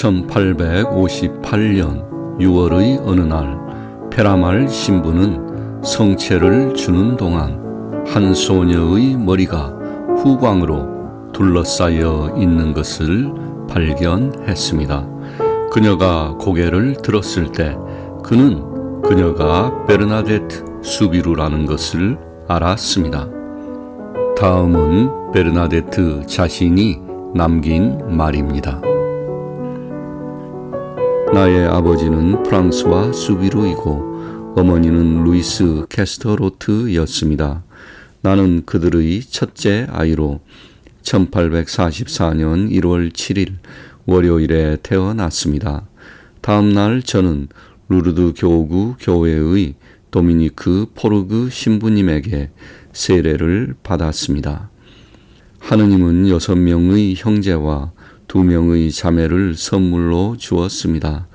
1858년 6월의 어느 날 페라말 신부는 성체를 주는 동안 한 소녀의 머리가 후광으로 둘러싸여 있는 것을 발견했습니다. 그녀가 고개를 들었을 때 그는 그녀가 베르나데트 수비루라는 것을 알았습니다. 다음은 베르나데트 자신이 남긴 말입니다. 나의 아버지는 프랑스와 수비루이고 어머니는 루이스 캐스터로트였습니다. 나는 그들의 첫째 아이로 1844년 1월 7일 월요일에 태어났습니다. 다음 날 저는 루르드 교구 교회의 도미니크 포르그 신부님에게 세례를 받았습니다. 하느님은 6명의 형제와 2명의 자매를 선물로 주었습니다.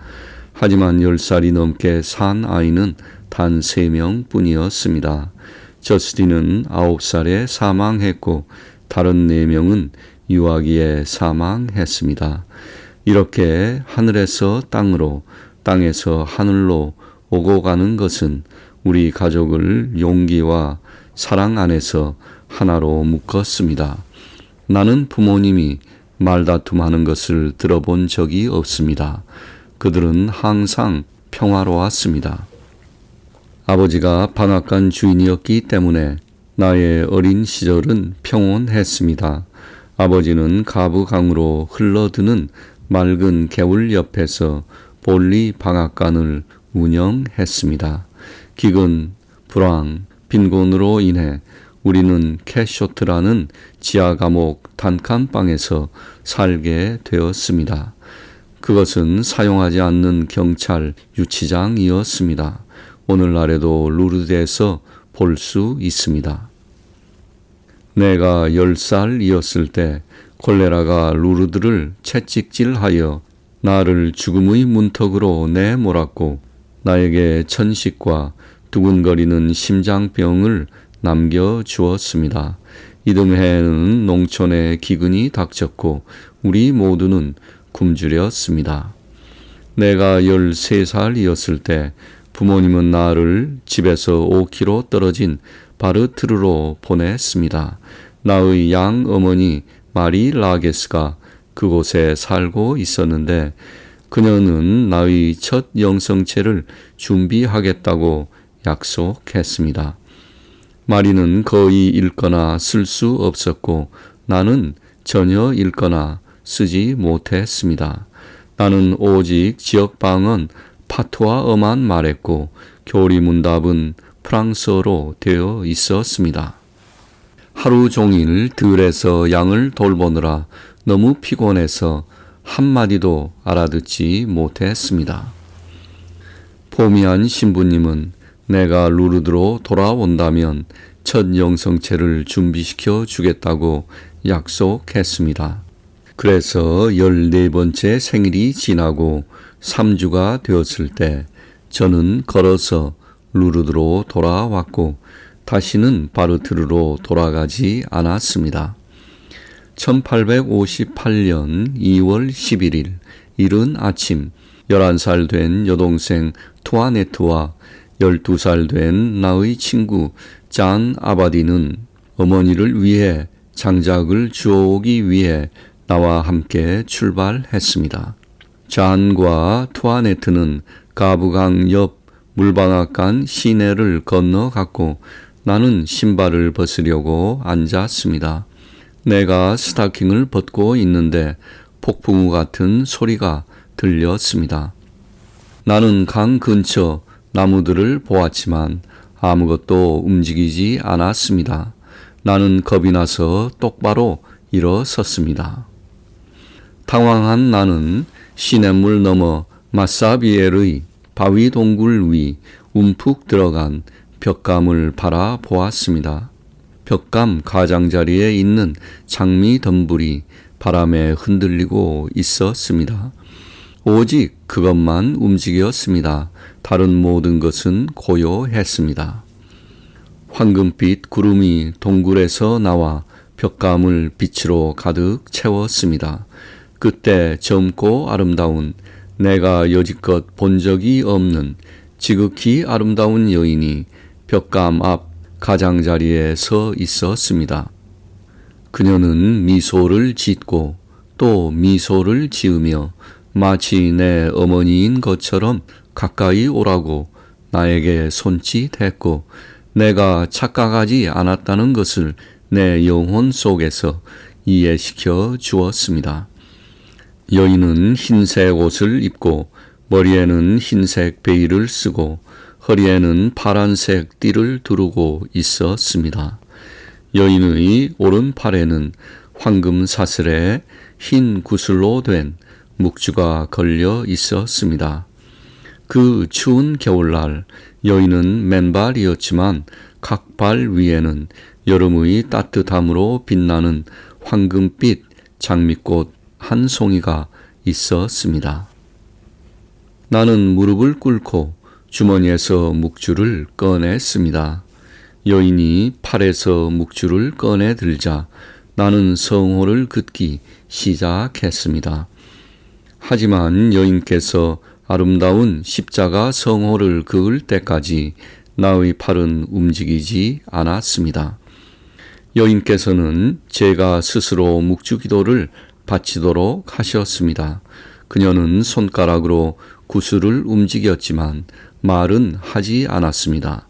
하지만 10살이 넘게 산 아이는 단 3명 뿐이었습니다. 저스틴은 9살에 사망했고 다른 4명은 유아기에 사망했습니다. 이렇게 하늘에서 땅으로, 땅에서 하늘로 오고 가는 것은 우리 가족을 용기와 사랑 안에서 하나로 묶었습니다. 나는 부모님이 말다툼하는 것을 들어본 적이 없습니다. 그들은 항상 평화로웠습니다. 아버지가 방앗간 주인이었기 때문에 나의 어린 시절은 평온했습니다. 아버지는 가부강으로 흘러드는 맑은 개울 옆에서 볼리 방앗간을 운영했습니다. 기근, 불황, 빈곤으로 인해 우리는 캐쇼트라는 지하 감옥 단칸방에서 살게 되었습니다. 그것은 사용하지 않는 경찰 유치장이었습니다. 오늘날에도 루르드에서 볼 수 있습니다. 내가 10살이었을 때 콜레라가 루르드를 채찍질하여 나를 죽음의 문턱으로 내몰았고 나에게 천식과 두근거리는 심장병을 남겨주었습니다. 이듬해에는 농촌에 기근이 닥쳤고 우리 모두는 굶주렸습니다. 내가 13살이었을 때 부모님은 나를 집에서 5km 떨어진 바르트르로 보냈습니다. 나의 양 어머니 마리 라게스가 그곳에 살고 있었는데 그녀는 나의 첫 영성체를 준비하겠다고 약속했습니다. 마리는 거의 읽거나 쓸 수 없었고 나는 전혀 읽거나 쓰지 못했습니다. 나는 오직 지역방언 파투아어만 말했고 교리문답은 프랑스어로 되어 있었습니다. 하루 종일 들에서 양을 돌보느라 너무 피곤해서 한마디도 알아듣지 못했습니다. 포미안 신부님은 내가 루르드로 돌아온다면 첫 영성체를 준비시켜 주겠다고 약속했습니다. 그래서 14번째 생일이 지나고 3주가 되었을 때 저는 걸어서 루르드로 돌아왔고 다시는 바르트르로 돌아가지 않았습니다. 1858년 2월 11일 이른 아침 11살 된 여동생 투아네트와 12살 된 나의 친구 짠 아바디는 어머니를 위해 장작을 주워오기 위해 나와 함께 출발했습니다. 잔과 투아네트는 가부강 옆 물방앗간 시내를 건너갔고 나는 신발을 벗으려고 앉았습니다. 내가 스타킹을 벗고 있는데 폭풍우 같은 소리가 들렸습니다. 나는 강 근처 나무들을 보았지만 아무것도 움직이지 않았습니다. 나는 겁이 나서 똑바로 일어섰습니다. 당황한 나는 시냇물 너머 마사비엘의 바위 동굴 위 움푹 들어간 벽감을 바라보았습니다. 벽감 가장자리에 있는 장미 덤불이 바람에 흔들리고 있었습니다. 오직 그것만 움직였습니다. 다른 모든 것은 고요했습니다. 황금빛 구름이 동굴에서 나와 벽감을 빛으로 가득 채웠습니다. 그때 젊고 아름다운 내가 여지껏 본 적이 없는 지극히 아름다운 여인이 벽감 앞 가장자리에 서 있었습니다. 그녀는 미소를 짓고 또 미소를 지으며 마치 내 어머니인 것처럼 가까이 오라고 나에게 손짓했고 내가 착각하지 않았다는 것을 내 영혼 속에서 이해시켜 주었습니다. 여인은 흰색 옷을 입고 머리에는 흰색 베일을 쓰고 허리에는 파란색 띠를 두르고 있었습니다. 여인의 오른팔에는 황금 사슬에 흰 구슬로 된 묵주가 걸려 있었습니다. 그 추운 겨울날 여인은 맨발이었지만 각 발 위에는 여름의 따뜻함으로 빛나는 황금빛 장미꽃 한 송이가 있었습니다. 나는 무릎을 꿇고 주머니에서 묵주를 꺼냈습니다. 여인이 팔에서 묵주를 꺼내 들자 나는 성호를 긋기 시작했습니다. 하지만 여인께서 아름다운 십자가 성호를 그을 때까지 나의 팔은 움직이지 않았습니다. 여인께서는 제가 스스로 묵주기도를 바치도록 하셨습니다. 그녀는 손가락으로 구슬을 움직였지만 말은 하지 않았습니다.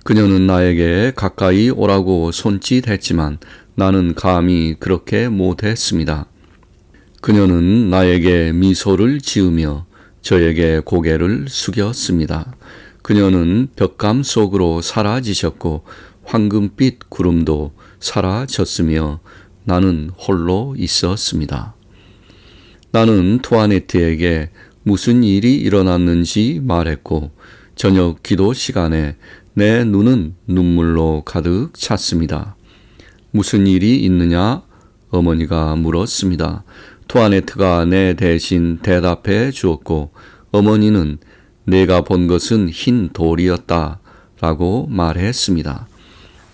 그녀는 나에게 가까이 오라고 손짓했지만 나는 감히 그렇게 못했습니다. 그녀는 나에게 미소를 지으며 저에게 고개를 숙였습니다. 그녀는 벽감 속으로 사라지셨고 황금빛 구름도 사라졌으며 나는 홀로 있었습니다. 나는 투아네트에게 무슨 일이 일어났는지 말했고 저녁 기도 시간에 내 눈은 눈물로 가득 찼습니다. 무슨 일이 있느냐? 어머니가 물었습니다. 투아네트가 내 대신 대답해 주었고 어머니는 내가 본 것은 흰 돌이었다 라고 말했습니다.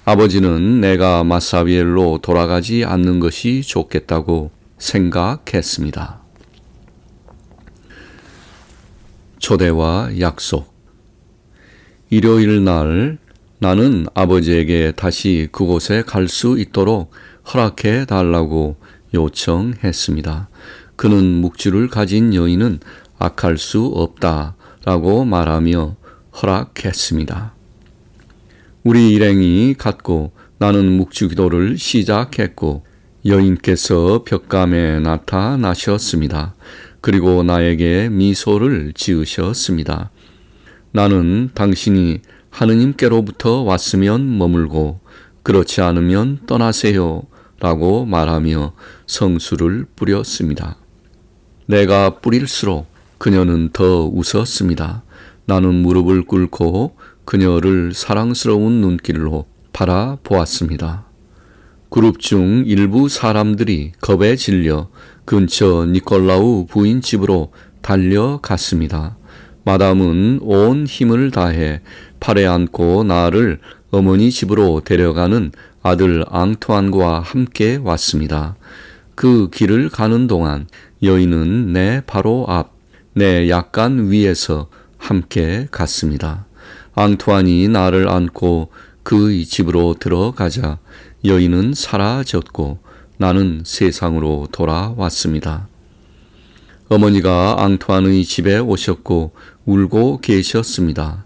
아버지는 내가 마사비엘로 돌아가지 않는 것이 좋겠다고 생각했습니다. 초대와 약속. 일요일 날 나는 아버지에게 다시 그곳에 갈 수 있도록 허락해 달라고 요청했습니다. 그는 묵주를 가진 여인은 악할 수 없다라고 말하며 허락했습니다. 우리 일행이 갔고 나는 묵주 기도를 시작했고 여인께서 벽감에 나타나셨습니다. 그리고 나에게 미소를 지으셨습니다. 나는 당신이 하느님께로부터 왔으면 머물고 그렇지 않으면 떠나세요 라고 말하며 성수를 뿌렸습니다. 내가 뿌릴수록 그녀는 더 웃었습니다. 나는 무릎을 꿇고 그녀를 사랑스러운 눈길로 바라보았습니다. 그룹 중 일부 사람들이 겁에 질려 근처 니콜라우 부인 집으로 달려갔습니다. 마담은 온 힘을 다해 팔에 안고 나를 어머니 집으로 데려가는 아들 앙투안과 함께 왔습니다. 그 길을 가는 동안 여인은 내 바로 앞, 내 약간 위에서 함께 갔습니다. 앙투안이 나를 안고 그의 집으로 들어가자 여인은 사라졌고 나는 세상으로 돌아왔습니다. 어머니가 앙투안의 집에 오셨고 울고 계셨습니다.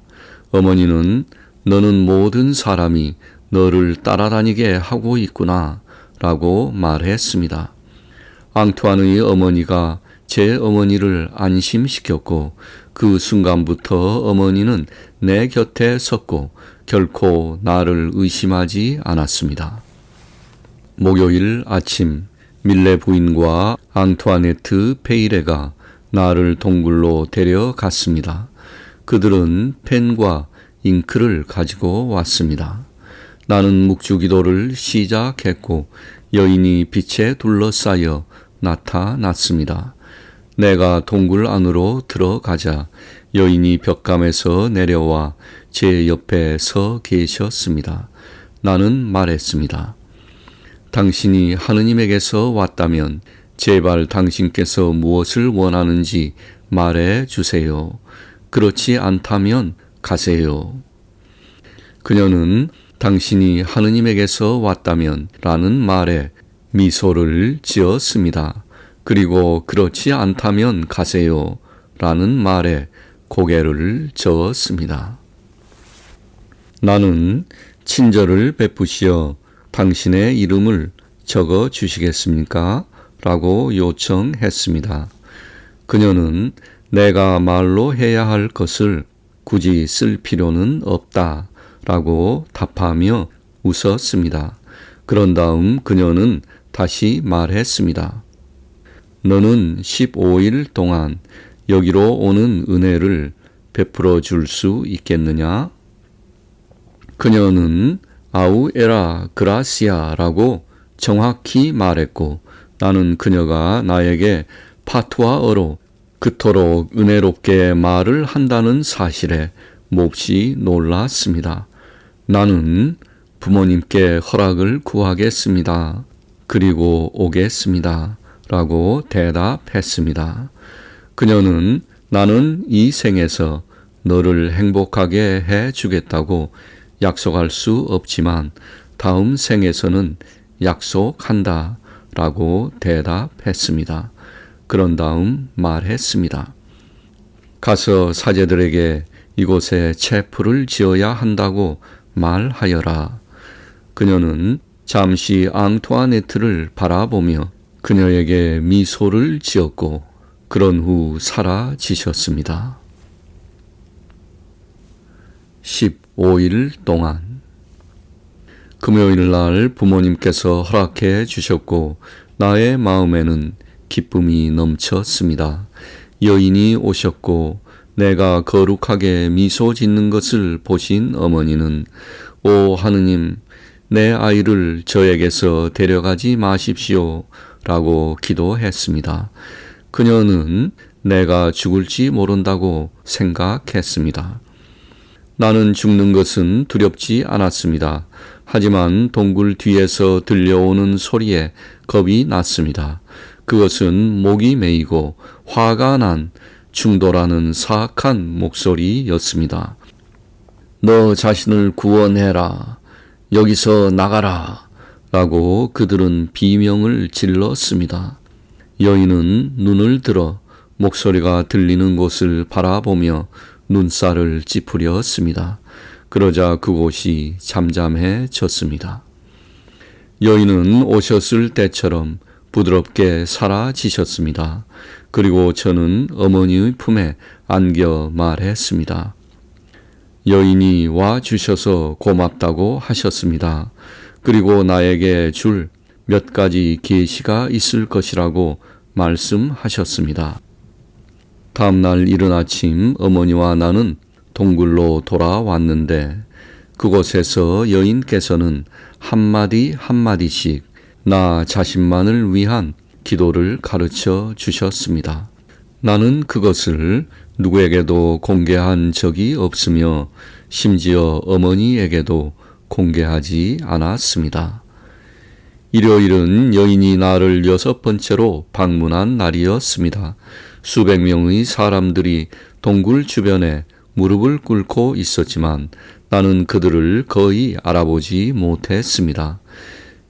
어머니는 너는 모든 사람이 너를 따라다니게 하고 있구나 라고 말했습니다. 앙투안의 어머니가 제 어머니를 안심시켰고 그 순간부터 어머니는 내 곁에 섰고 결코 나를 의심하지 않았습니다. 목요일 아침 밀레 부인과 앙투아네트 페이레가 나를 동굴로 데려갔습니다. 그들은 펜과 잉크를 가지고 왔습니다. 나는 묵주기도를 시작했고 여인이 빛에 둘러싸여 나타났습니다. 내가 동굴 안으로 들어가자 여인이 벽감에서 내려와 제 옆에 서 계셨습니다. 나는 말했습니다. 당신이 하느님에게서 왔다면 제발 당신께서 무엇을 원하는지 말해 주세요. 그렇지 않다면 가세요. 그녀는 당신이 하느님에게서 왔다면 라는 말에 미소를 지었습니다. 그리고 그렇지 않다면 가세요 라는 말에 고개를 저었습니다. 나는 친절을 베푸시어 당신의 이름을 적어 주시겠습니까? 라고 요청했습니다. 그녀는 내가 말로 해야 할 것을 굳이 쓸 필요는 없다 라고 답하며 웃었습니다. 그런 다음 그녀는 다시 말했습니다. 너는 15일 동안 여기로 오는 은혜를 베풀어 줄 수 있겠느냐? 그녀는 아우 에라 그라시아라고 정확히 말했고 나는 그녀가 나에게 파투아어로 그토록 은혜롭게 말을 한다는 사실에 몹시 놀랐습니다. 나는 부모님께 허락을 구하겠습니다. 그리고 오겠습니다. 라고 대답했습니다. 그녀는 나는 이 생에서 너를 행복하게 해 주겠다고 약속할 수 없지만 다음 생에서는 약속한다 라고 대답했습니다. 그런 다음 말했습니다. 가서 사제들에게 이곳에 체풀을 지어야 한다고 말하여라. 그녀는 잠시 앙투아네트를 바라보며 그녀에게 미소를 지었고 그런 후 사라지셨습니다. 15일 동안 금요일 날 부모님께서 허락해 주셨고 나의 마음에는 기쁨이 넘쳤습니다. 여인이 오셨고 내가 거룩하게 미소 짓는 것을 보신 어머니는 오 하느님 내 아이를 저에게서 데려가지 마십시오 라고 기도했습니다. 그녀는 내가 죽을지 모른다고 생각했습니다. 나는 죽는 것은 두렵지 않았습니다. 하지만 동굴 뒤에서 들려오는 소리에 겁이 났습니다. 그것은 목이 메이고 화가 난 충돌하는 사악한 목소리였습니다. 너 자신을 구원해라. 여기서 나가라. 라고 그들은 비명을 질렀습니다. 여인은 눈을 들어 목소리가 들리는 곳을 바라보며 눈살을 찌푸렸습니다. 그러자 그곳이 잠잠해졌습니다. 여인은 오셨을 때처럼 부드럽게 사라지셨습니다. 그리고 저는 어머니의 품에 안겨 말했습니다. 여인이 와 주셔서 고맙다고 하셨습니다. 그리고 나에게 줄 몇 가지 계시가 있을 것이라고 말씀하셨습니다. 다음날 이른 아침 어머니와 나는 동굴로 돌아왔는데 그곳에서 여인께서는 한마디 한마디씩 나 자신만을 위한 기도를 가르쳐 주셨습니다. 나는 그것을 누구에게도 공개한 적이 없으며 심지어 어머니에게도 공개하지 않았습니다. 일요일은 여인이 나를 6번째로 방문한 날이었습니다. 수백 명의 사람들이 동굴 주변에 무릎을 꿇고 있었지만 나는 그들을 거의 알아보지 못했습니다.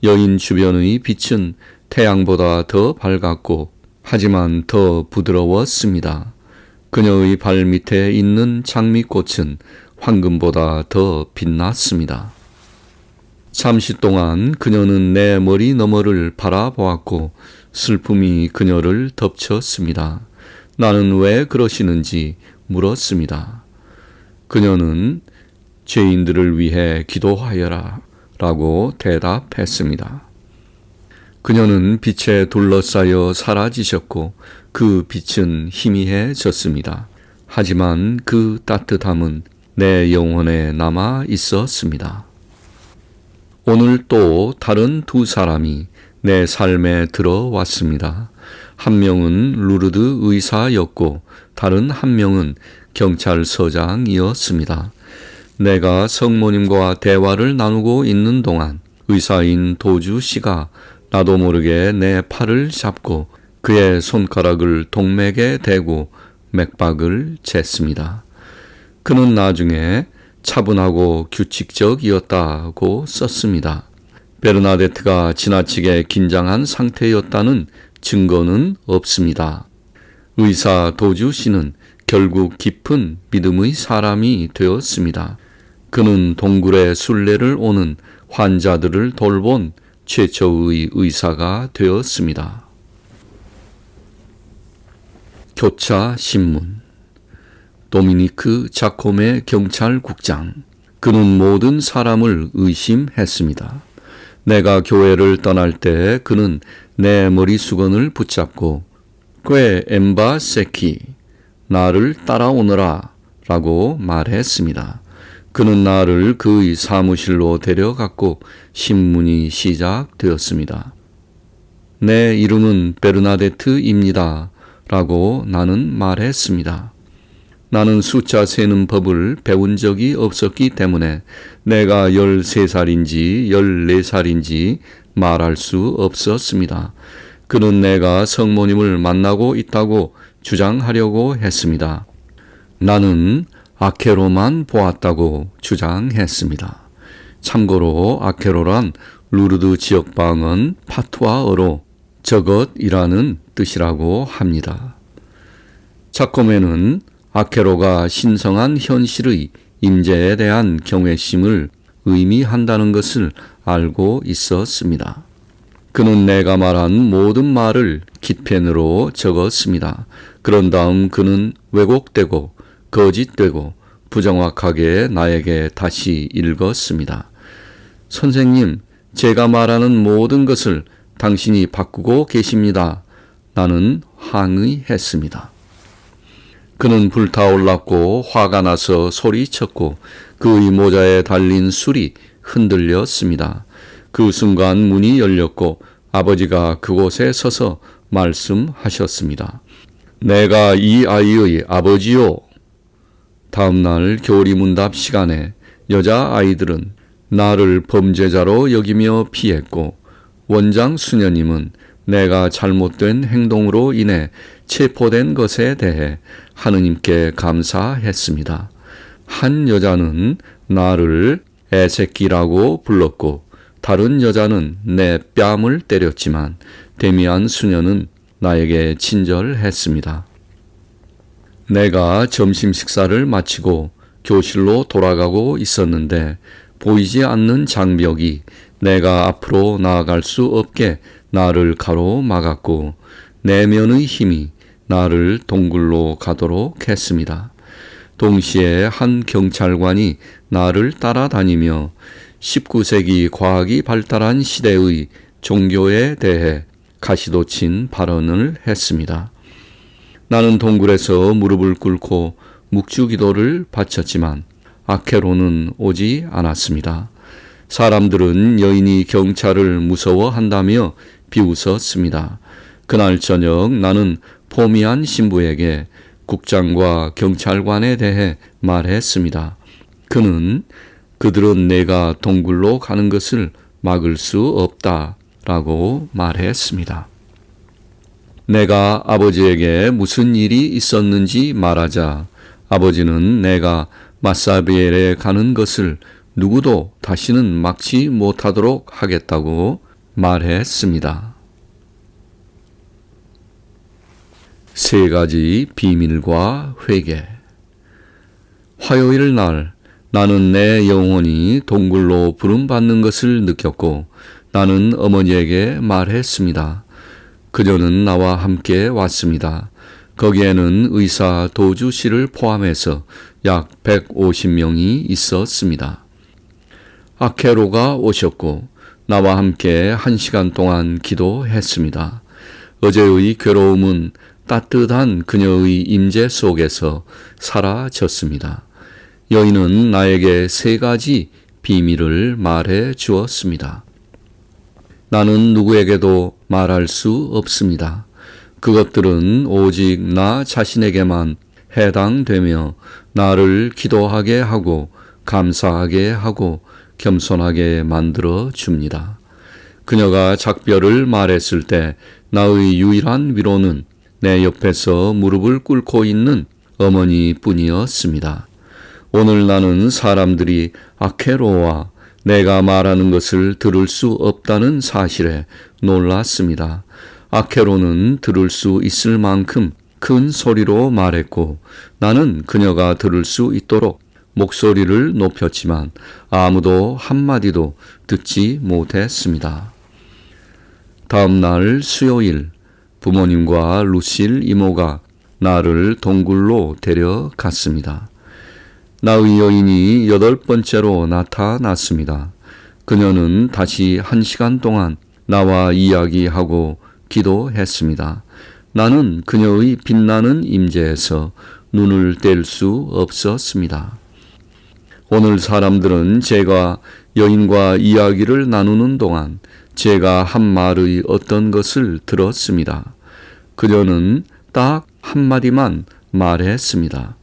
여인 주변의 빛은 태양보다 더 밝았고 하지만 더 부드러웠습니다. 그녀의 발밑에 있는 장미꽃은 황금보다 더 빛났습니다. 잠시 동안 그녀는 내 머리 너머를 바라보았고 슬픔이 그녀를 덮쳤습니다. 나는 왜 그러시는지 물었습니다. 그녀는 죄인들을 위해 기도하여라 라고 대답했습니다. 그녀는 빛에 둘러싸여 사라지셨고 그 빛은 희미해졌습니다. 하지만 그 따뜻함은 내 영혼에 남아 있었습니다. 오늘 또 다른 두 사람이 내 삶에 들어왔습니다. 한 명은 루르드 의사였고 다른 한 명은 경찰서장이었습니다. 내가 성모님과 대화를 나누고 있는 동안 의사인 도주 씨가 나도 모르게 내 팔을 잡고 그의 손가락을 동맥에 대고 맥박을 쟀습니다. 그는 나중에 차분하고 규칙적이었다고 썼습니다. 베르나데트가 지나치게 긴장한 상태였다는 증거는 없습니다. 의사 도주 씨는 결국 깊은 믿음의 사람이 되었습니다. 그는 동굴에 순례를 오는 환자들을 돌본 최초의 의사가 되었습니다. 교차 신문. 도미니크 자코메 경찰국장. 그는 모든 사람을 의심했습니다. 내가 교회를 떠날 때 그는 내 머리 수건을 붙잡고 꽤 엠바 세키, 나를 따라오너라 라고 말했습니다. 그는 나를 그의 사무실로 데려갔고 신문이 시작되었습니다. 내 이름은 베르나데트입니다 라고 나는 말했습니다. 나는 숫자 세는 법을 배운 적이 없었기 때문에 내가 13살인지 14살인지 말할 수 없었습니다. 그는 내가 성모님을 만나고 있다고 주장하려고 했습니다. 나는 아케로만 보았다고 주장했습니다. 참고로 아케로란 루르드 지역방언 파투아어로 저것이라는 뜻이라고 합니다. 자코메는 아케로가 신성한 현실의 임재에 대한 경외심을 의미한다는 것을 알고 있었습니다. 그는 내가 말한 모든 말을 깃펜으로 적었습니다. 그런 다음 그는 왜곡되고 거짓되고 부정확하게 나에게 다시 읽었습니다. 선생님, 제가 말하는 모든 것을 당신이 바꾸고 계십니다. 나는 항의했습니다. 그는 불타올랐고 화가 나서 소리쳤고 그의 모자에 달린 술이 흔들렸습니다. 그 순간 문이 열렸고 아버지가 그곳에 서서 말씀하셨습니다. 내가 이 아이의 아버지요. 다음 날 교리문답 시간에 여자아이들은 나를 범죄자로 여기며 피했고 원장 수녀님은 내가 잘못된 행동으로 인해 체포된 것에 대해 하느님께 감사했습니다. 한 여자는 나를 애새끼라고 불렀고 다른 여자는 내 뺨을 때렸지만 데미안 수녀는 나에게 친절했습니다. 내가 점심 식사를 마치고 교실로 돌아가고 있었는데 보이지 않는 장벽이 내가 앞으로 나아갈 수 없게 나를 가로막았고 내면의 힘이 나를 동굴로 가도록 했습니다. 동시에 한 경찰관이 나를 따라다니며 19세기 과학이 발달한 시대의 종교에 대해 가시돋친 발언을 했습니다. 나는 동굴에서 무릎을 꿇고 묵주기도를 바쳤지만 아케로는 오지 않았습니다. 사람들은 여인이 경찰을 무서워한다며 비웃었습니다. 그날 저녁 나는 포미안 신부에게 국장과 경찰관에 대해 말했습니다. 그들은 내가 동굴로 가는 것을 막을 수 없다라고 말했습니다. 내가 아버지에게 무슨 일이 있었는지 말하자 아버지는 내가 마사비엘에 가는 것을 누구도 다시는 막지 못하도록 하겠다고 말했습니다. 3가지 비밀과 회개. 화요일 날 나는 내 영혼이 동굴로 부름받는 것을 느꼈고 나는 어머니에게 말했습니다. 그녀는 나와 함께 왔습니다. 거기에는 의사 도주 씨를 포함해서 약 150명이 있었습니다. 아케로가 오셨고 나와 함께 1시간 동안 기도했습니다. 어제의 괴로움은 따뜻한 그녀의 임재 속에서 사라졌습니다. 여인은 나에게 3가지 비밀을 말해 주었습니다. 나는 누구에게도 말할 수 없습니다. 그것들은 오직 나 자신에게만 해당되며 나를 기도하게 하고 감사하게 하고 겸손하게 만들어 줍니다. 그녀가 작별을 말했을 때 나의 유일한 위로는 내 옆에서 무릎을 꿇고 있는 어머니뿐이었습니다. 오늘 나는 사람들이 아케로와 내가 말하는 것을 들을 수 없다는 사실에 놀랐습니다. 아케로는 들을 수 있을 만큼 큰 소리로 말했고 나는 그녀가 들을 수 있도록 목소리를 높였지만 아무도 한마디도 듣지 못했습니다. 다음 날 수요일 부모님과 루실 이모가 나를 동굴로 데려갔습니다. 나의 여인이 8번째로 나타났습니다. 그녀는 다시 1시간 동안 나와 이야기하고 기도했습니다. 나는 그녀의 빛나는 임재에서 눈을 뗄 수 없었습니다. 오늘 사람들은 제가 여인과 이야기를 나누는 동안 제가 한 말의 어떤 것을 들었습니다. 그녀는 딱 한마디만 말했습니다.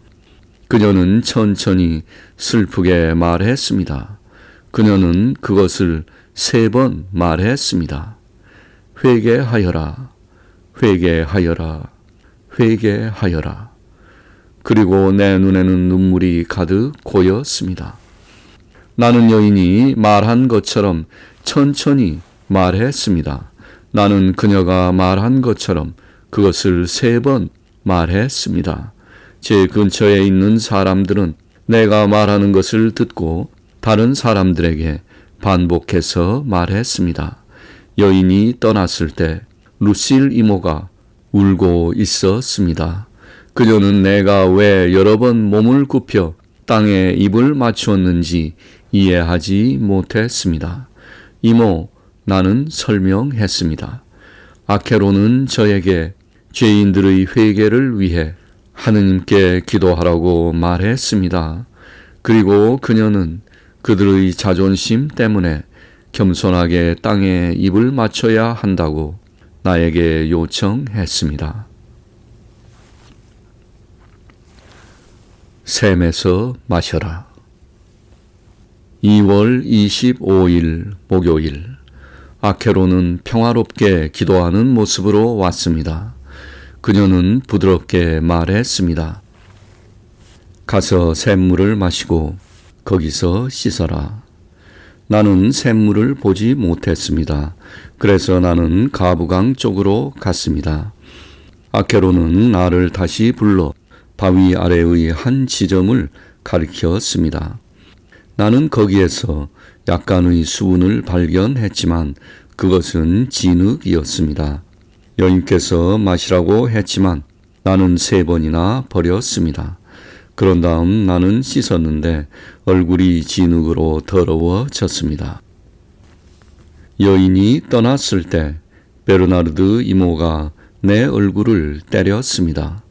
그녀는 천천히 슬프게 말했습니다. 그녀는 그것을 3번 말했습니다. 회개하여라, 회개하여라, 회개하여라. 그리고 내 눈에는 눈물이 가득 고였습니다. 나는 여인이 말한 것처럼 천천히 말했습니다. 나는 그녀가 말한 것처럼 그것을 3번 말했습니다. 제 근처에 있는 사람들은 내가 말하는 것을 듣고 다른 사람들에게 반복해서 말했습니다. 여인이 떠났을 때 루실 이모가 울고 있었습니다. 그녀는 내가 왜 여러 번 몸을 굽혀 땅에 입을 맞추었는지 이해하지 못했습니다. 이모, 나는 설명했습니다. 아케로는 저에게 죄인들의 회개를 위해 하느님께 기도하라고 말했습니다. 그리고 그녀는 그들의 자존심 때문에 겸손하게 땅에 입을 맞춰야 한다고 나에게 요청했습니다. 샘에서 마셔라. 2월 25일 목요일, 아케로는 평화롭게 기도하는 모습으로 왔습니다. 그녀는 부드럽게 말했습니다. 가서 샘물을 마시고 거기서 씻어라. 나는 샘물을 보지 못했습니다. 그래서 나는 가부강 쪽으로 갔습니다. 아케로는 나를 다시 불러 바위 아래의 한 지점을 가리켰습니다. 나는 거기에서 약간의 수분을 발견했지만 그것은 진흙이었습니다. 여인께서 마시라고 했지만 나는 3번이나 버렸습니다. 그런 다음 나는 씻었는데 얼굴이 진흙으로 더러워졌습니다. 여인이 떠났을 때 베르나르드 이모가 내 얼굴을 때렸습니다.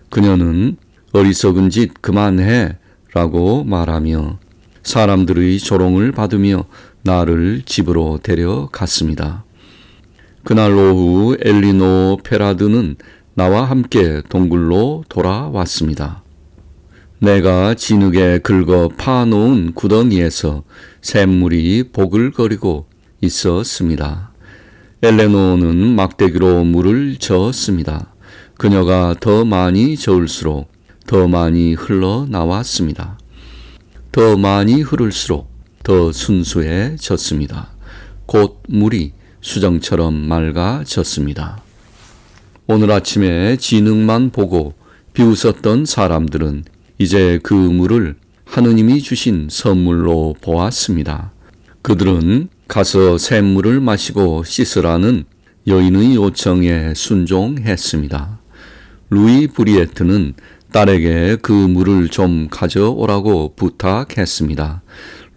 그녀는 어리석은 짓 그만해 라고 말하며 사람들의 조롱을 받으며 나를 집으로 데려갔습니다. 그날 오후 엘리노 페라드는 나와 함께 동굴로 돌아왔습니다. 내가 진흙에 긁어 파놓은 구덩이에서 샘물이 보글거리고 있었습니다. 엘레노는 막대기로 물을 저었습니다. 그녀가 더 많이 저을수록 더 많이 흘러나왔습니다. 더 많이 흐를수록 더 순수해졌습니다. 곧 물이 수정처럼 맑아졌습니다. 오늘 아침에 진흙만 보고 비웃었던 사람들은 이제 그 물을 하느님이 주신 선물로 보았습니다. 그들은 가서 샘물을 마시고 씻으라는 여인의 요청에 순종했습니다. 루이 브리에트는 딸에게 그 물을 좀 가져오라고 부탁했습니다.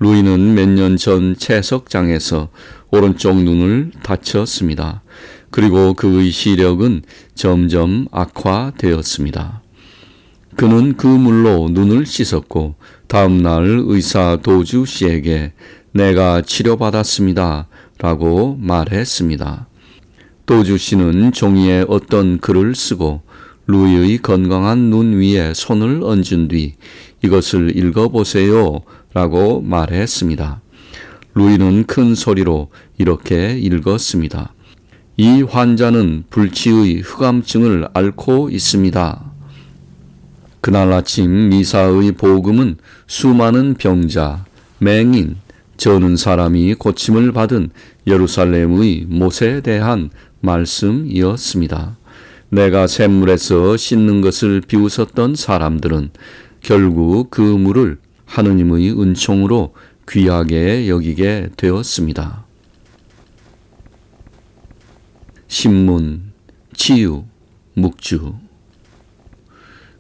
루이는 몇 년 전 채석장에서 오른쪽 눈을 다쳤습니다. 그리고 그의 시력은 점점 악화되었습니다. 그는 그 물로 눈을 씻었고 다음 날 의사 도주 씨에게 내가 치료받았습니다 라고 말했습니다. 도주 씨는 종이에 어떤 글을 쓰고 루이의 건강한 눈 위에 손을 얹은 뒤 이것을 읽어보세요 라고 말했습니다. 루이는 큰 소리로 이렇게 읽었습니다. 이 환자는 불치의 흑암증을 앓고 있습니다. 그날 아침 미사의 복음은 수많은 병자, 맹인, 저는 사람이 고침을 받은 예루살렘의 못에 대한 말씀이었습니다. 내가 샘물에서 씻는 것을 비웃었던 사람들은 결국 그 물을 하느님의 은총으로 귀하게 여기게 되었습니다. 신문, 치유, 묵주.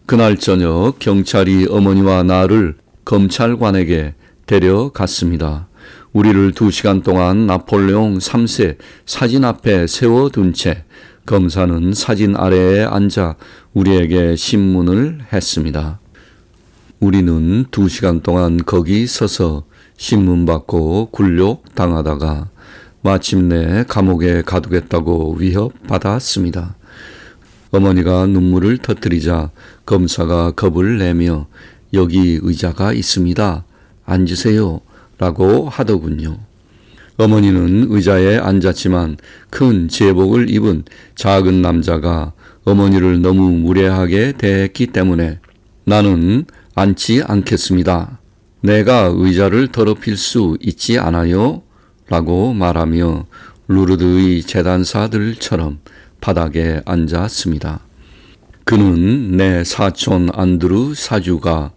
그날 저녁 경찰이 어머니와 나를 검찰관에게 데려갔습니다. 우리를 2시간 동안 나폴레옹 3세 사진 앞에 세워둔 채 검사는 사진 아래에 앉아 우리에게 신문을 했습니다. 우리는 2시간 동안 거기 서서 신문 받고 굴욕 당하다가 마침내 감옥에 가두겠다고 위협받았습니다. 어머니가 눈물을 터뜨리자 검사가 겁을 내며 여기 의자가 있습니다. 앉으세요. 라고 하더군요. 어머니는 의자에 앉았지만 큰 제복을 입은 작은 남자가 어머니를 너무 무례하게 대했기 때문에 나는 앉지 않겠습니다. 내가 의자를 더럽힐 수 있지 않아요? 라고 말하며 루르드의 재단사들처럼 바닥에 앉았습니다. 그는 내 사촌 안드루 사주가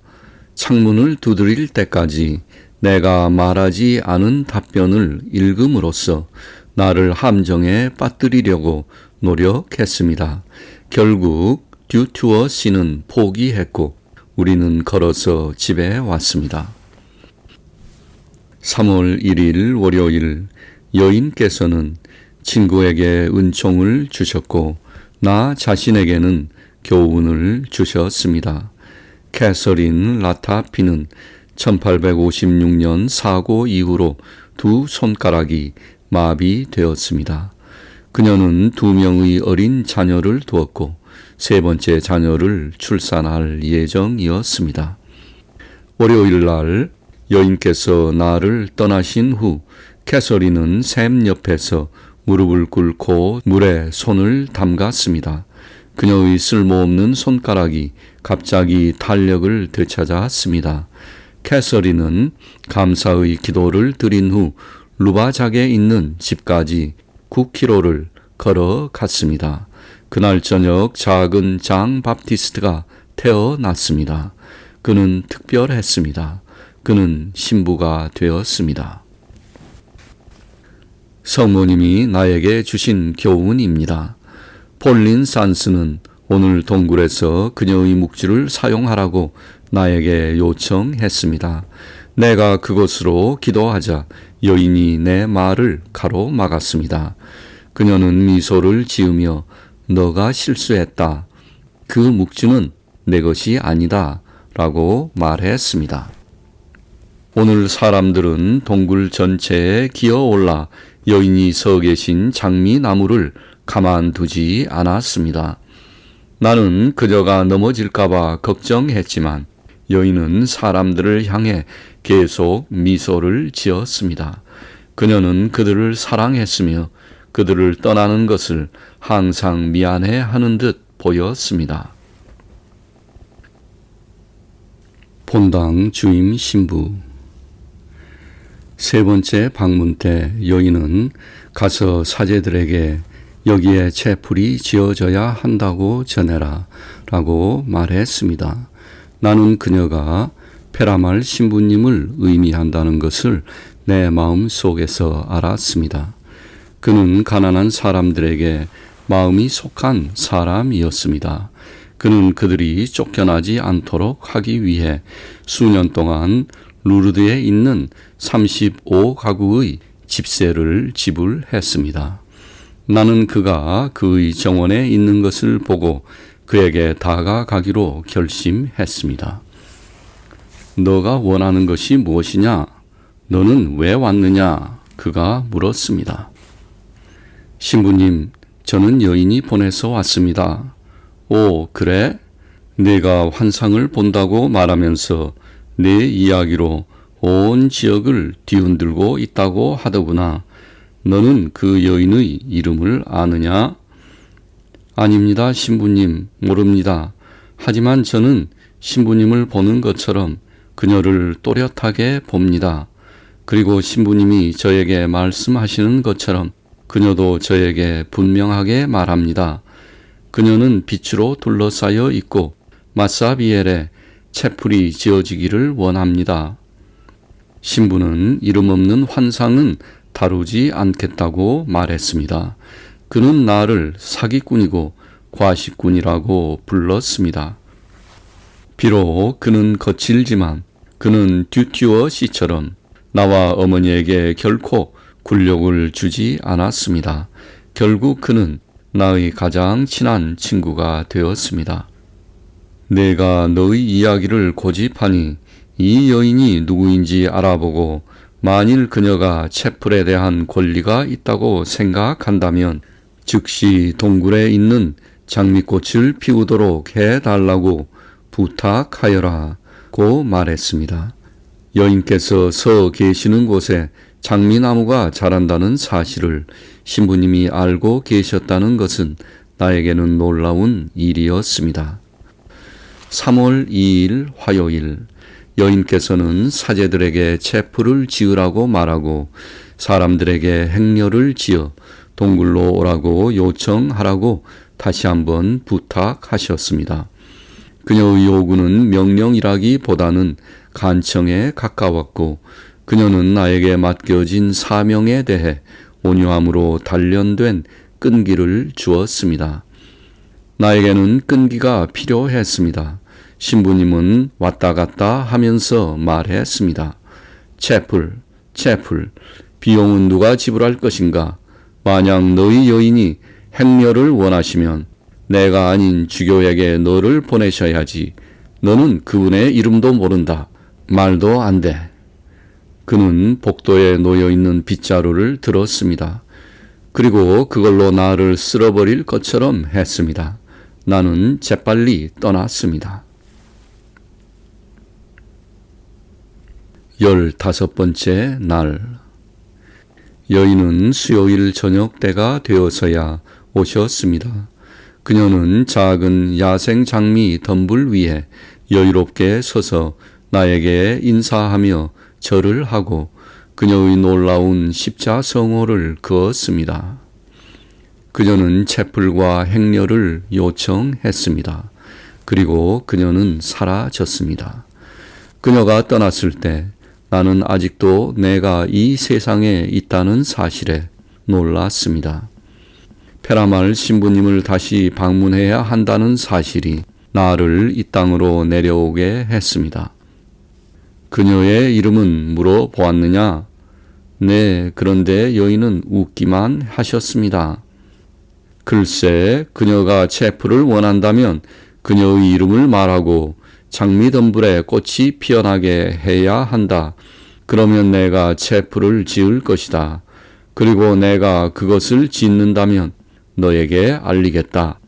창문을 두드릴 때까지 내가 말하지 않은 답변을 읽음으로써 나를 함정에 빠뜨리려고 노력했습니다. 결국 듀투어 씨는 포기했고 우리는 걸어서 집에 왔습니다. 3월 1일 월요일 여인께서는 친구에게 은총을 주셨고 나 자신에게는 교훈을 주셨습니다. 캐서린 라타피는 1856년 사고 이후로 2 손가락이 마비되었습니다. 그녀는 2명의 어린 자녀를 두었고 3번째 자녀를 출산할 예정이었습니다. 월요일 날 여인께서 나를 떠나신 후 캐서린은 샘 옆에서 무릎을 꿇고 물에 손을 담갔습니다. 그녀의 쓸모없는 손가락이 갑자기 탄력을 되찾았습니다. 캐서린은 감사의 기도를 드린 후 루바작에 있는 집까지 9km를 걸어갔습니다. 그날 저녁 작은 장 바프티스트가 태어났습니다. 그는 특별했습니다. 그는 신부가 되었습니다. 성모님이 나에게 주신 교훈입니다. 폴린 산스는 오늘 동굴에서 그녀의 묵주를 사용하라고 나에게 요청했습니다. 내가 그곳으로 기도하자 여인이 내 말을 가로막았습니다. 그녀는 미소를 지으며 너가 실수했다. 그 묵주는 내 것이 아니다. 라고 말했습니다. 오늘 사람들은 동굴 전체에 기어올라 여인이 서 계신 장미나무를 가만두지 않았습니다. 나는 그녀가 넘어질까봐 걱정했지만 여인은 사람들을 향해 계속 미소를 지었습니다. 그녀는 그들을 사랑했으며 그들을 떠나는 것을 항상 미안해하는 듯 보였습니다. 본당 주임 신부. 3번째 방문 때 여인은 가서 사제들에게 여기에 채풀이 지어져야 한다고 전해라 라고 말했습니다. 나는 그녀가 페라말 신부님을 의미한다는 것을 내 마음 속에서 알았습니다. 그는 가난한 사람들에게 마음이 속한 사람이었습니다. 그는 그들이 쫓겨나지 않도록 하기 위해 수년 동안 루르드에 있는 35가구의 집세를 지불했습니다. 나는 그가 그의 정원에 있는 것을 보고 그에게 다가가기로 결심했습니다. 너가 원하는 것이 무엇이냐? 너는 왜 왔느냐? 그가 물었습니다. 신부님, 저는 여인이 보내서 왔습니다. 오, 그래? 네가 환상을 본다고 말하면서 내 이야기로 온 지역을 뒤흔들고 있다고 하더구나. 너는 그 여인의 이름을 아느냐? 아닙니다, 신부님. 모릅니다. 하지만 저는 신부님을 보는 것처럼 그녀를 또렷하게 봅니다. 그리고 신부님이 저에게 말씀하시는 것처럼 그녀도 저에게 분명하게 말합니다. 그녀는 빛으로 둘러싸여 있고 마사비엘에 채플이 지어지기를 원합니다. 신부는 이름 없는 환상은 다루지 않겠다고 말했습니다. 그는 나를 사기꾼이고 과시꾼이라고 불렀습니다. 비록 그는 거칠지만 그는 듀튜어 씨처럼 나와 어머니에게 결코 굴욕을 주지 않았습니다. 결국 그는 나의 가장 친한 친구가 되었습니다. 내가 너의 이야기를 고집하니 이 여인이 누구인지 알아보고 만일 그녀가 채플에 대한 권리가 있다고 생각한다면 즉시 동굴에 있는 장미꽃을 피우도록 해달라고 부탁하여라고 말했습니다. 여인께서 서 계시는 곳에 장미나무가 자란다는 사실을 신부님이 알고 계셨다는 것은 나에게는 놀라운 일이었습니다. 3월 2일 화요일, 여인께서는 사제들에게 채플을 지으라고 말하고 사람들에게 행렬을 지어 동굴로 오라고 요청하라고 다시 한번 부탁하셨습니다. 그녀의 요구는 명령이라기보다는 간청에 가까웠고 그녀는 나에게 맡겨진 사명에 대해 온유함으로 단련된 끈기를 주었습니다. 나에게는 끈기가 필요했습니다. 신부님은 왔다 갔다 하면서 말했습니다. 채플, 비용은 누가 지불할 것인가? 만약 너희 여인이 행렬을 원하시면 내가 아닌 주교에게 너를 보내셔야지. 너는 그분의 이름도 모른다. 말도 안 돼. 그는 복도에 놓여있는 빗자루를 들었습니다. 그리고 그걸로 나를 쓸어버릴 것처럼 했습니다. 나는 재빨리 떠났습니다. 15번째 날, 여인은 수요일 저녁 때가 되어서야 오셨습니다. 그녀는 작은 야생 장미 덤불 위에 여유롭게 서서 나에게 인사하며 절을 하고 그녀의 놀라운 십자성호를 그었습니다. 그녀는 채플과 행렬을 요청했습니다. 그리고 그녀는 사라졌습니다. 그녀가 떠났을 때 나는 아직도 내가 이 세상에 있다는 사실에 놀랐습니다. 페라말 신부님을 다시 방문해야 한다는 사실이 나를 이 땅으로 내려오게 했습니다. 그녀의 이름은 물어보았느냐? 네, 그런데 여인은 웃기만 하셨습니다. 글쎄, 그녀가 채플을 원한다면 그녀의 이름을 말하고 장미덤불에 꽃이 피어나게 해야 한다. 그러면 내가 채플을 지을 것이다. 그리고 내가 그것을 짓는다면 너에게 알리겠다.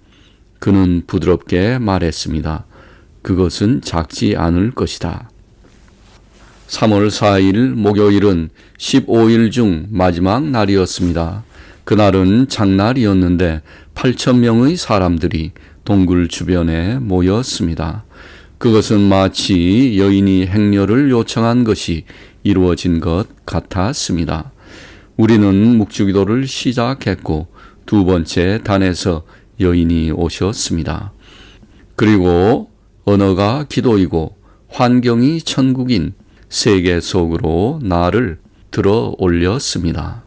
그는 부드럽게 말했습니다. 그것은 작지 않을 것이다. 3월 4일 목요일은 15일 중 마지막 날이었습니다. 그날은 장날이었는데 8,000명의 사람들이 동굴 주변에 모였습니다. 그것은 마치 여인이 행렬을 요청한 것이 이루어진 것 같았습니다. 우리는 묵주기도를 시작했고 두 번째 단에서 여인이 오셨습니다. 그리고 언어가 기도이고 환경이 천국인 세계 속으로 나를 들어 올렸습니다.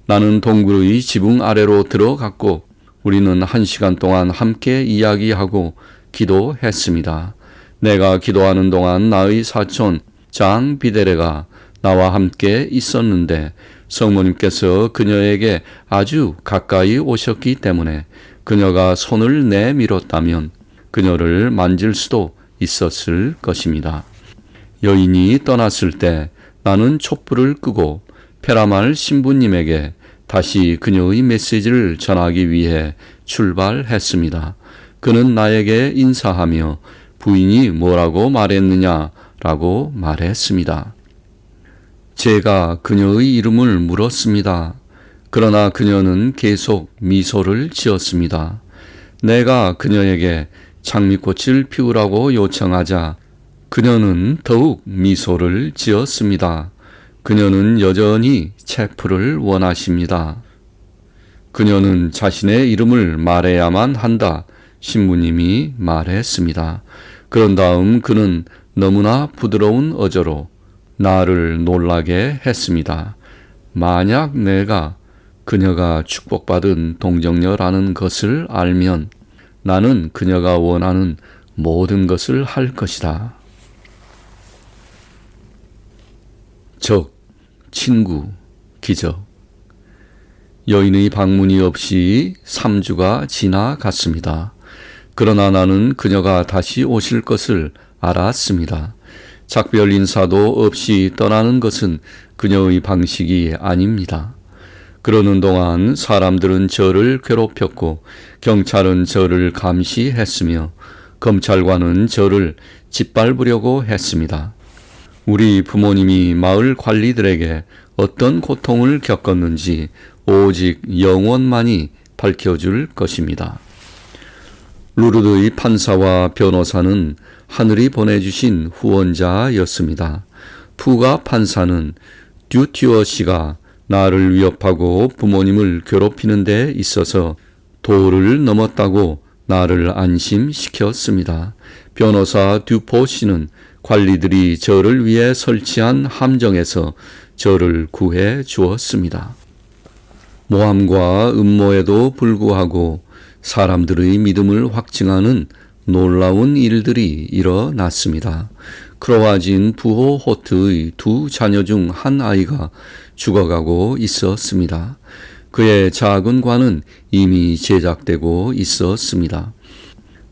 나는 동굴의 지붕 아래로 들어갔고 우리는 1시간 동안 함께 이야기하고 기도했습니다. 내가 기도하는 동안 나의 사촌 장 비데레가 나와 함께 있었는데 성모님께서 그녀에게 아주 가까이 오셨기 때문에 그녀가 손을 내밀었다면 그녀를 만질 수도 있었을 것입니다. 여인이 떠났을 때 나는 촛불을 끄고 페라말 신부님에게 다시 그녀의 메시지를 전하기 위해 출발했습니다. 그는 나에게 인사하며 부인이 뭐라고 말했느냐라고 말했습니다. 제가 그녀의 이름을 물었습니다. 그러나 그녀는 계속 미소를 지었습니다. 내가 그녀에게 장미꽃을 피우라고 요청하자 그녀는 더욱 미소를 지었습니다. 그녀는 여전히 체프를 원하십니다. 그녀는 자신의 이름을 말해야만 한다. 신부님이 말했습니다. 그런 다음 그는 너무나 부드러운 어조로 나를 놀라게 했습니다. 만약 내가 그녀가 축복받은 동정녀라는 것을 알면 나는 그녀가 원하는 모든 것을 할 것이다. 적, 친구, 기적. 여인의 방문이 없이 3주가 지나갔습니다. 그러나 나는 그녀가 다시 오실 것을 알았습니다. 작별 인사도 없이 떠나는 것은 그녀의 방식이 아닙니다. 그러는 동안 사람들은 저를 괴롭혔고 경찰은 저를 감시했으며 검찰관은 저를 짓밟으려고 했습니다. 우리 부모님이 마을 관리들에게 어떤 고통을 겪었는지 오직 영원만이 밝혀줄 것입니다. 루르드의 판사와 변호사는 하늘이 보내주신 후원자였습니다. 푸가 판사는 듀티어 씨가 나를 위협하고 부모님을 괴롭히는 데 있어서 도를 넘었다고 나를 안심시켰습니다. 변호사 듀포 씨는 관리들이 저를 위해 설치한 함정에서 저를 구해 주었습니다. 모함과 음모에도 불구하고 사람들의 믿음을 확증하는 놀라운 일들이 일어났습니다. 크로아진 부호 호트의 2 자녀 중 한 아이가 죽어가고 있었습니다. 그의 작은 관은 이미 제작되고 있었습니다.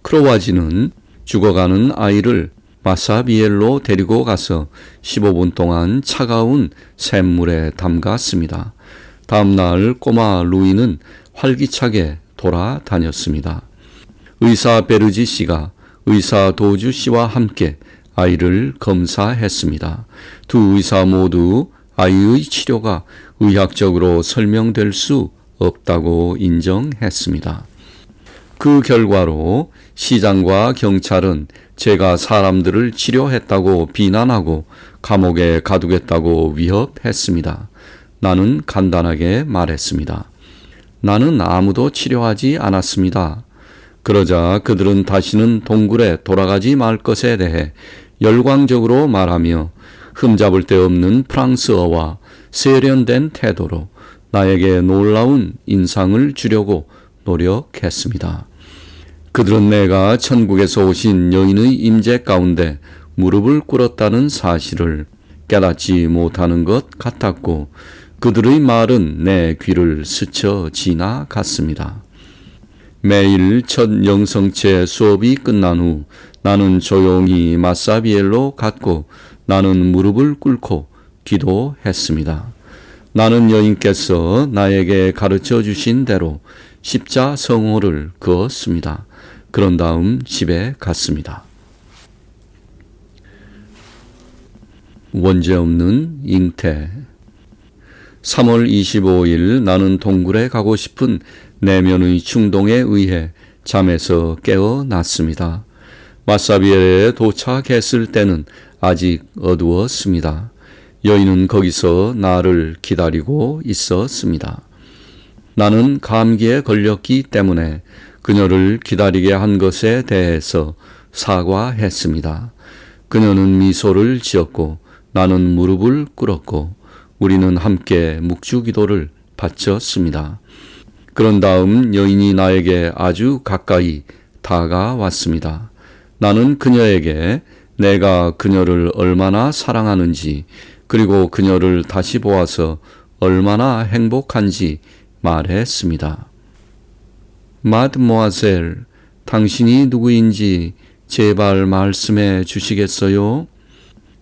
크로아진은 죽어가는 아이를 마사비엘로 데리고 가서 15분 동안 차가운 샘물에 담갔습니다. 다음 날 꼬마 루이는 활기차게 돌아다녔습니다. 의사 베르지 씨가 의사 도주 씨와 함께 아이를 검사했습니다. 두 의사 모두 아이의 치료가 의학적으로 설명될 수 없다고 인정했습니다. 그 결과로 시장과 경찰은 제가 사람들을 치료했다고 비난하고 감옥에 가두겠다고 위협했습니다. 나는 간단하게 말했습니다. 나는 아무도 치료하지 않았습니다. 그러자 그들은 다시는 동굴에 돌아가지 말 것에 대해 열광적으로 말하며 흠잡을 데 없는 프랑스어와 세련된 태도로 나에게 놀라운 인상을 주려고 노력했습니다. 그들은 내가 천국에서 오신 여인의 임재 가운데 무릎을 꿇었다는 사실을 깨닫지 못하는 것 같았고 그들의 말은 내 귀를 스쳐 지나갔습니다. 매일 첫 영성체 수업이 끝난 후 나는 조용히 마사비엘로 갔고 나는 무릎을 꿇고 기도했습니다. 나는 여인께서 나에게 가르쳐 주신 대로 십자 성호를 그었습니다. 그런 다음 집에 갔습니다. 원죄 없는 잉태. 3월 25일 나는 동굴에 가고 싶은 내면의 충동에 의해 잠에서 깨어났습니다. 마사비엘에 도착했을 때는 아직 어두웠습니다. 여인은 거기서 나를 기다리고 있었습니다. 나는 감기에 걸렸기 때문에 그녀를 기다리게 한 것에 대해서 사과했습니다. 그녀는 미소를 지었고 나는 무릎을 꿇었고 우리는 함께 묵주기도를 바쳤습니다. 그런 다음 여인이 나에게 아주 가까이 다가왔습니다. 나는 그녀에게 내가 그녀를 얼마나 사랑하는지 그리고 그녀를 다시 보아서 얼마나 행복한지 말했습니다. 마드모아셀, 당신이 누구인지 제발 말씀해 주시겠어요?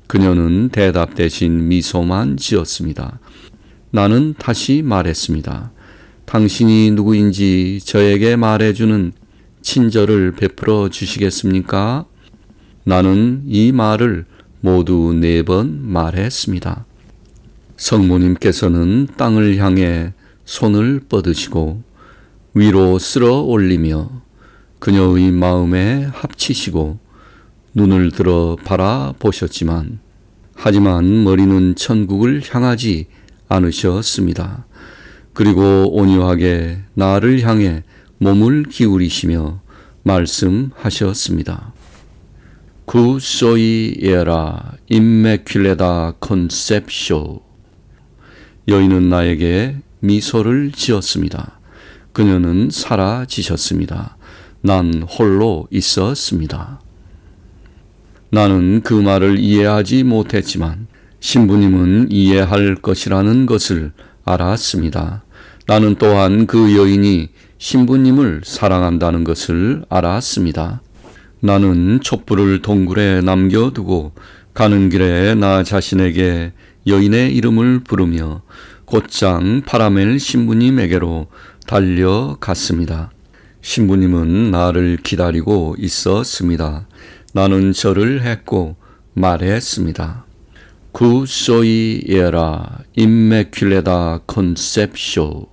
그녀는 대답 대신 미소만 지었습니다. 나는 다시 말했습니다. 당신이 누구인지 저에게 말해주는 친절을 베풀어 주시겠습니까? 나는 이 말을 모두 4번 말했습니다. 성모님께서는 땅을 향해 손을 뻗으시고 위로 쓸어 올리며 그녀의 마음에 합치시고 눈을 들어 바라보셨지만 하지만 머리는 천국을 향하지 않으셨습니다. 그리고 온유하게 나를 향해 몸을 기울이시며 말씀하셨습니다. Cu soy era immaculata conceptio. 여인은 나에게 미소를 지었습니다. 그녀는 사라지셨습니다. 난 홀로 있었습니다. 나는 그 말을 이해하지 못했지만 신부님은 이해할 것이라는 것을 알았습니다. 나는 또한 그 여인이 신부님을 사랑한다는 것을 알았습니다. 나는 촛불을 동굴에 남겨두고 가는 길에 나 자신에게 여인의 이름을 부르며 곧장 파라멜 신부님에게로 달려갔습니다. 신부님은 나를 기다리고 있었습니다. 나는 절을 했고 말했습니다. Cu soy era immaculata conceptio.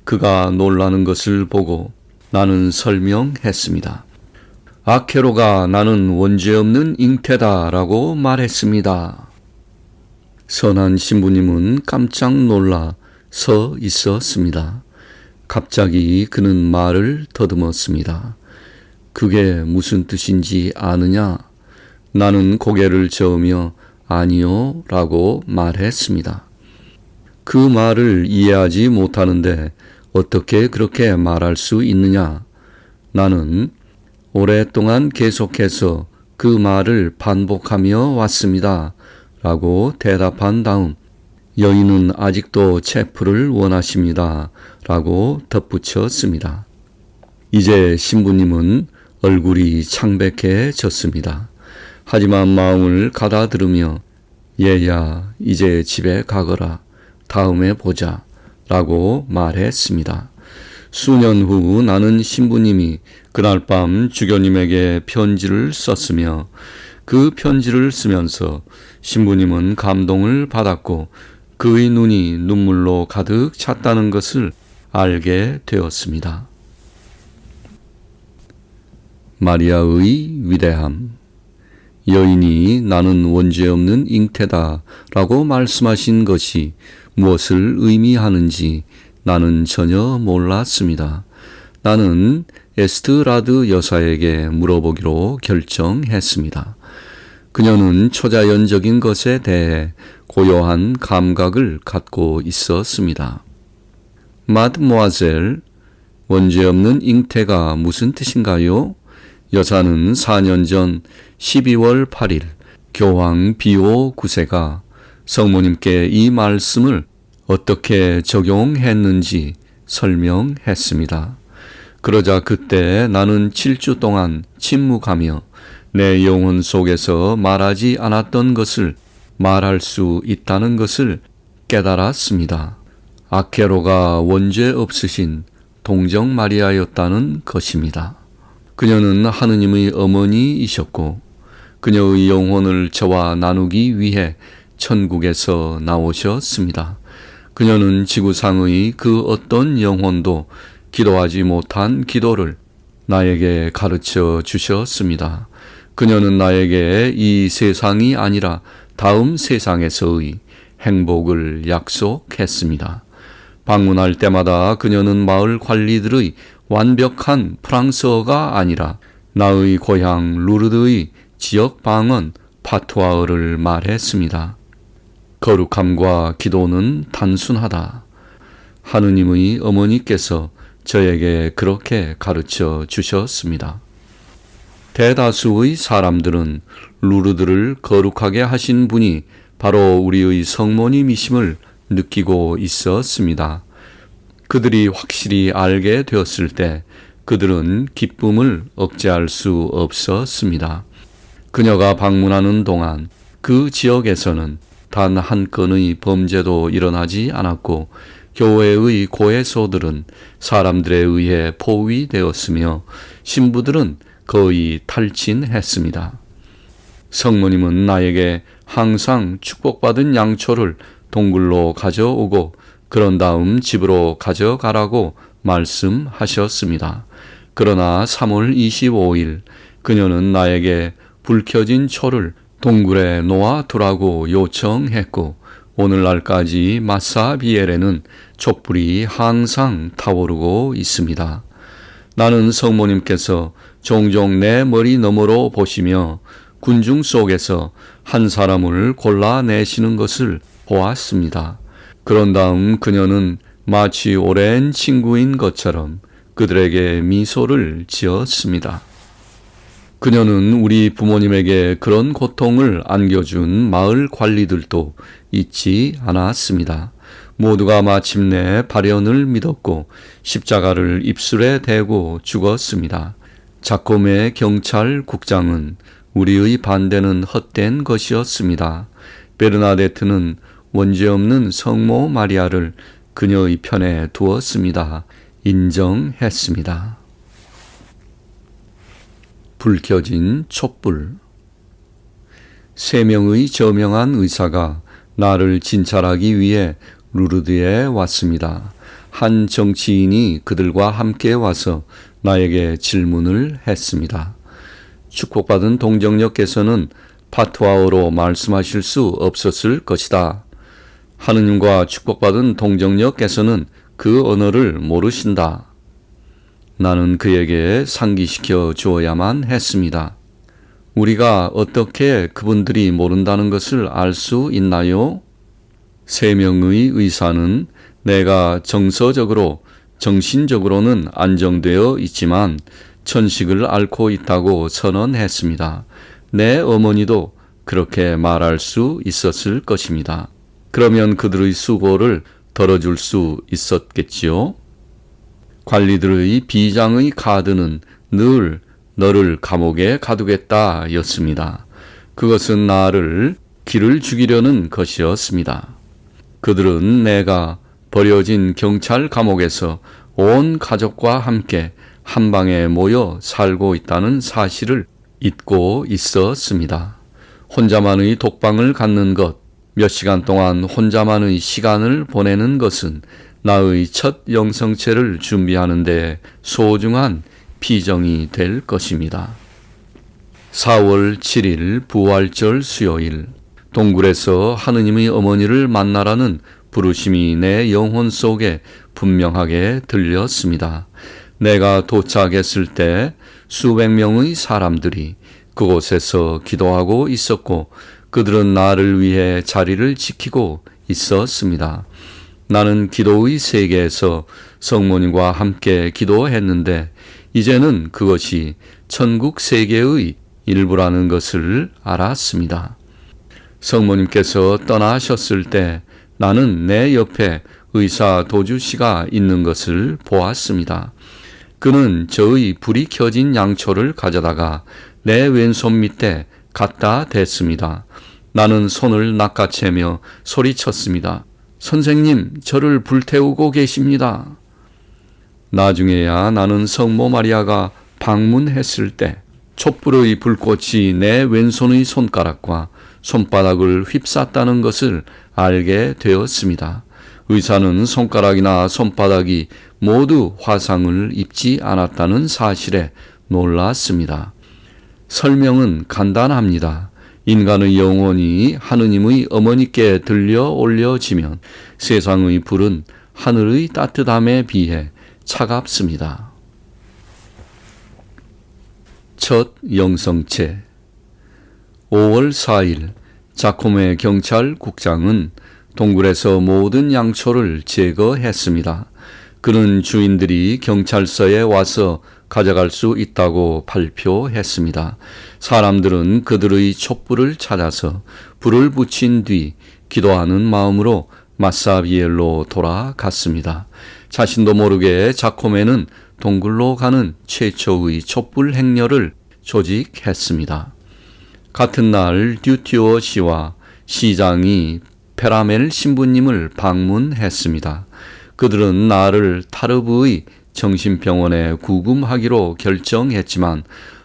그가 놀라는 것을 보고 나는 설명했습니다. 아케로가 나는 원죄없는 잉태다라고 말했습니다. 선한 신부님은 깜짝 놀라 서 있었습니다. 갑자기 그는 말을 더듬었습니다. 그게 무슨 뜻인지 아느냐? 나는 고개를 저으며 아니요 라고 말했습니다. 그 말을 이해하지 못하는데 어떻게 그렇게 말할 수 있느냐? 나는 오랫동안 계속해서 그 말을 반복하며 왔습니다. 라고 대답한 다음 여인은 아직도 체프를 원하십니다. 라고 덧붙였습니다. 이제 신부님은 얼굴이 창백해졌습니다. 하지만 마음을 가다들으며 얘야 이제 집에 가거라. 다음에 보자. 라고 말했습니다. 수년 후 나는 신부님이 그날 밤 주교님에게 편지를 썼으며 그 편지를 쓰면서 신부님은 감동을 받았고 그의 눈이 눈물로 가득 찼다는 것을 알게 되었습니다. 마리아의 위대함. 여인이 나는 원죄없는 잉태다 라고 말씀하신 것이 무엇을 의미하는지 나는 전혀 몰랐습니다. 나는 에스트라드 여사에게 물어보기로 결정했습니다. 그녀는 초자연적인 것에 대해 고요한 감각을 갖고 있었습니다. 마드모아젤, 원죄없는 잉태가 무슨 뜻인가요? 여사는 4년 전 12월 8일 교황 비오 9세가 성모님께 이 말씀을 어떻게 적용했는지 설명했습니다. 그러자 그때 나는 7주 동안 침묵하며 내 영혼 속에서 말하지 않았던 것을 말할 수 있다는 것을 깨달았습니다. 아케로가 원죄 없으신 동정 마리아였다는 것입니다. 그녀는 하느님의 어머니이셨고 그녀의 영혼을 저와 나누기 위해 천국에서 나오셨습니다. 그녀는 지구상의 그 어떤 영혼도 기도하지 못한 기도를 나에게 가르쳐 주셨습니다. 그녀는 나에게 이 세상이 아니라 다음 세상에서의 행복을 약속했습니다. 방문할 때마다 그녀는 마을 관리들의 완벽한 프랑스어가 아니라 나의 고향 루르드의 지역 방언 파투아어를 말했습니다. 거룩함과 기도는 단순하다. 하느님의 어머니께서 저에게 그렇게 가르쳐 주셨습니다. 대다수의 사람들은 루르드를 거룩하게 하신 분이 바로 우리의 성모님이심을 느끼고 있었습니다. 그들이 확실히 알게 되었을 때 그들은 기쁨을 억제할 수 없었습니다. 그녀가 방문하는 동안 그 지역에서는 단 한 건의 범죄도 일어나지 않았고 교회의 고해소들은 사람들에 의해 포위되었으며 신부들은 거의 탈진했습니다. 성모님은 나에게 항상 축복받은 양초를 동굴로 가져오고 그런 다음 집으로 가져가라고 말씀하셨습니다. 그러나 3월 25일 그녀는 나에게 불 켜진 초를 동굴에 놓아두라고 요청했고 오늘날까지 마사비엘에는 촛불이 항상 타오르고 있습니다. 나는 성모님께서 종종 내 머리 너머로 보시며 군중 속에서 한 사람을 골라내시는 것을 보았습니다. 그런 다음 그녀는 마치 오랜 친구인 것처럼 그들에게 미소를 지었습니다. 그녀는 우리 부모님에게 그런 고통을 안겨준 마을 관리들도 잊지 않았습니다. 모두가 마침내 발연을 믿었고 십자가를 입술에 대고 죽었습니다. 자코메 경찰국장은 우리의 반대는 헛된 것이었습니다. 베르나데트는 원죄없는 성모 마리아를 그녀의 편에 두었습니다. 인정했습니다. 불 켜진 촛불. 3명의 저명한 의사가 나를 진찰하기 위해 루르드에 왔습니다. 한 정치인이 그들과 함께 와서 나에게 질문을 했습니다. 축복받은 동정녀께서는 파트와어로 말씀하실 수 없었을 것이다. 하느님과 축복받은 동정녀께서는 그 언어를 모르신다. 나는 그에게 상기시켜 주어야만 했습니다. 우리가 어떻게 그분들이 모른다는 것을 알 수 있나요? 3명의 의사는 내가 정서적으로, 정신적으로는 안정되어 있지만 천식을 앓고 있다고 선언했습니다. 내 어머니도 그렇게 말할 수 있었을 것입니다. 그러면 그들의 수고를 덜어줄 수 있었겠지요? 관리들의 비장의 카드는 늘 너를 감옥에 가두겠다 였습니다. 그것은 나를 기를 죽이려는 것이었습니다. 그들은 내가 버려진 경찰 감옥에서 온 가족과 함께 한 방에 모여 살고 있다는 사실을 잊고 있었습니다. 혼자만의 독방을 갖는 것, 몇 시간 동안 혼자만의 시간을 보내는 것은 나의 첫 영성체를 준비하는 데 소중한 피정이 될 것입니다. 4월 7일 부활절 수요일, 동굴에서 하느님의 어머니를 만나라는 부르심이 내 영혼 속에 분명하게 들렸습니다. 내가 도착했을 때 수백 명의 사람들이 그곳에서 기도하고 있었고 그들은 나를 위해 자리를 지키고 있었습니다. 나는 기도의 세계에서 성모님과 함께 기도했는데 이제는 그것이 천국 세계의 일부라는 것을 알았습니다. 성모님께서 떠나셨을 때 나는 내 옆에 의사 도주 씨가 있는 것을 보았습니다. 그는 저의 불이 켜진 양초를 가져다가 내 왼손 밑에 갖다 댔습니다. 나는 손을 낚아채며 소리쳤습니다. 선생님, 저를 불태우고 계십니다. 나중에야 나는 성모 마리아가 방문했을 때 촛불의 불꽃이 내 왼손의 손가락과 손바닥을 휩쌌다는 것을 알게 되었습니다. 의사는 손가락이나 손바닥이 모두 화상을 입지 않았다는 사실에 놀랐습니다. 설명은 간단합니다. 인간의 영혼이 하느님의 어머니께 들려 올려지면 세상의 불은 하늘의 따뜻함에 비해 차갑습니다. 첫 영성체. 5월 4일 자코메 경찰국장은 동굴에서 모든 양초를 제거했습니다. 그는 주인들이 경찰서에 와서 가져갈 수 있다고 발표했습니다. 사람들은 그들의 촛불을 찾아서 불을 붙인 뒤 기도하는 마음으로 마사비엘로 돌아갔습니다. 자신도 모르게 자코메는 동굴로 가는 최초의 촛불 행렬을 조직했습니다. 같은 날 듀티오 씨와 시장이 페라멜 신부님을 방문했습니다. 그들은 나를 타르브의 정신병원에 구금하기로 결정했지만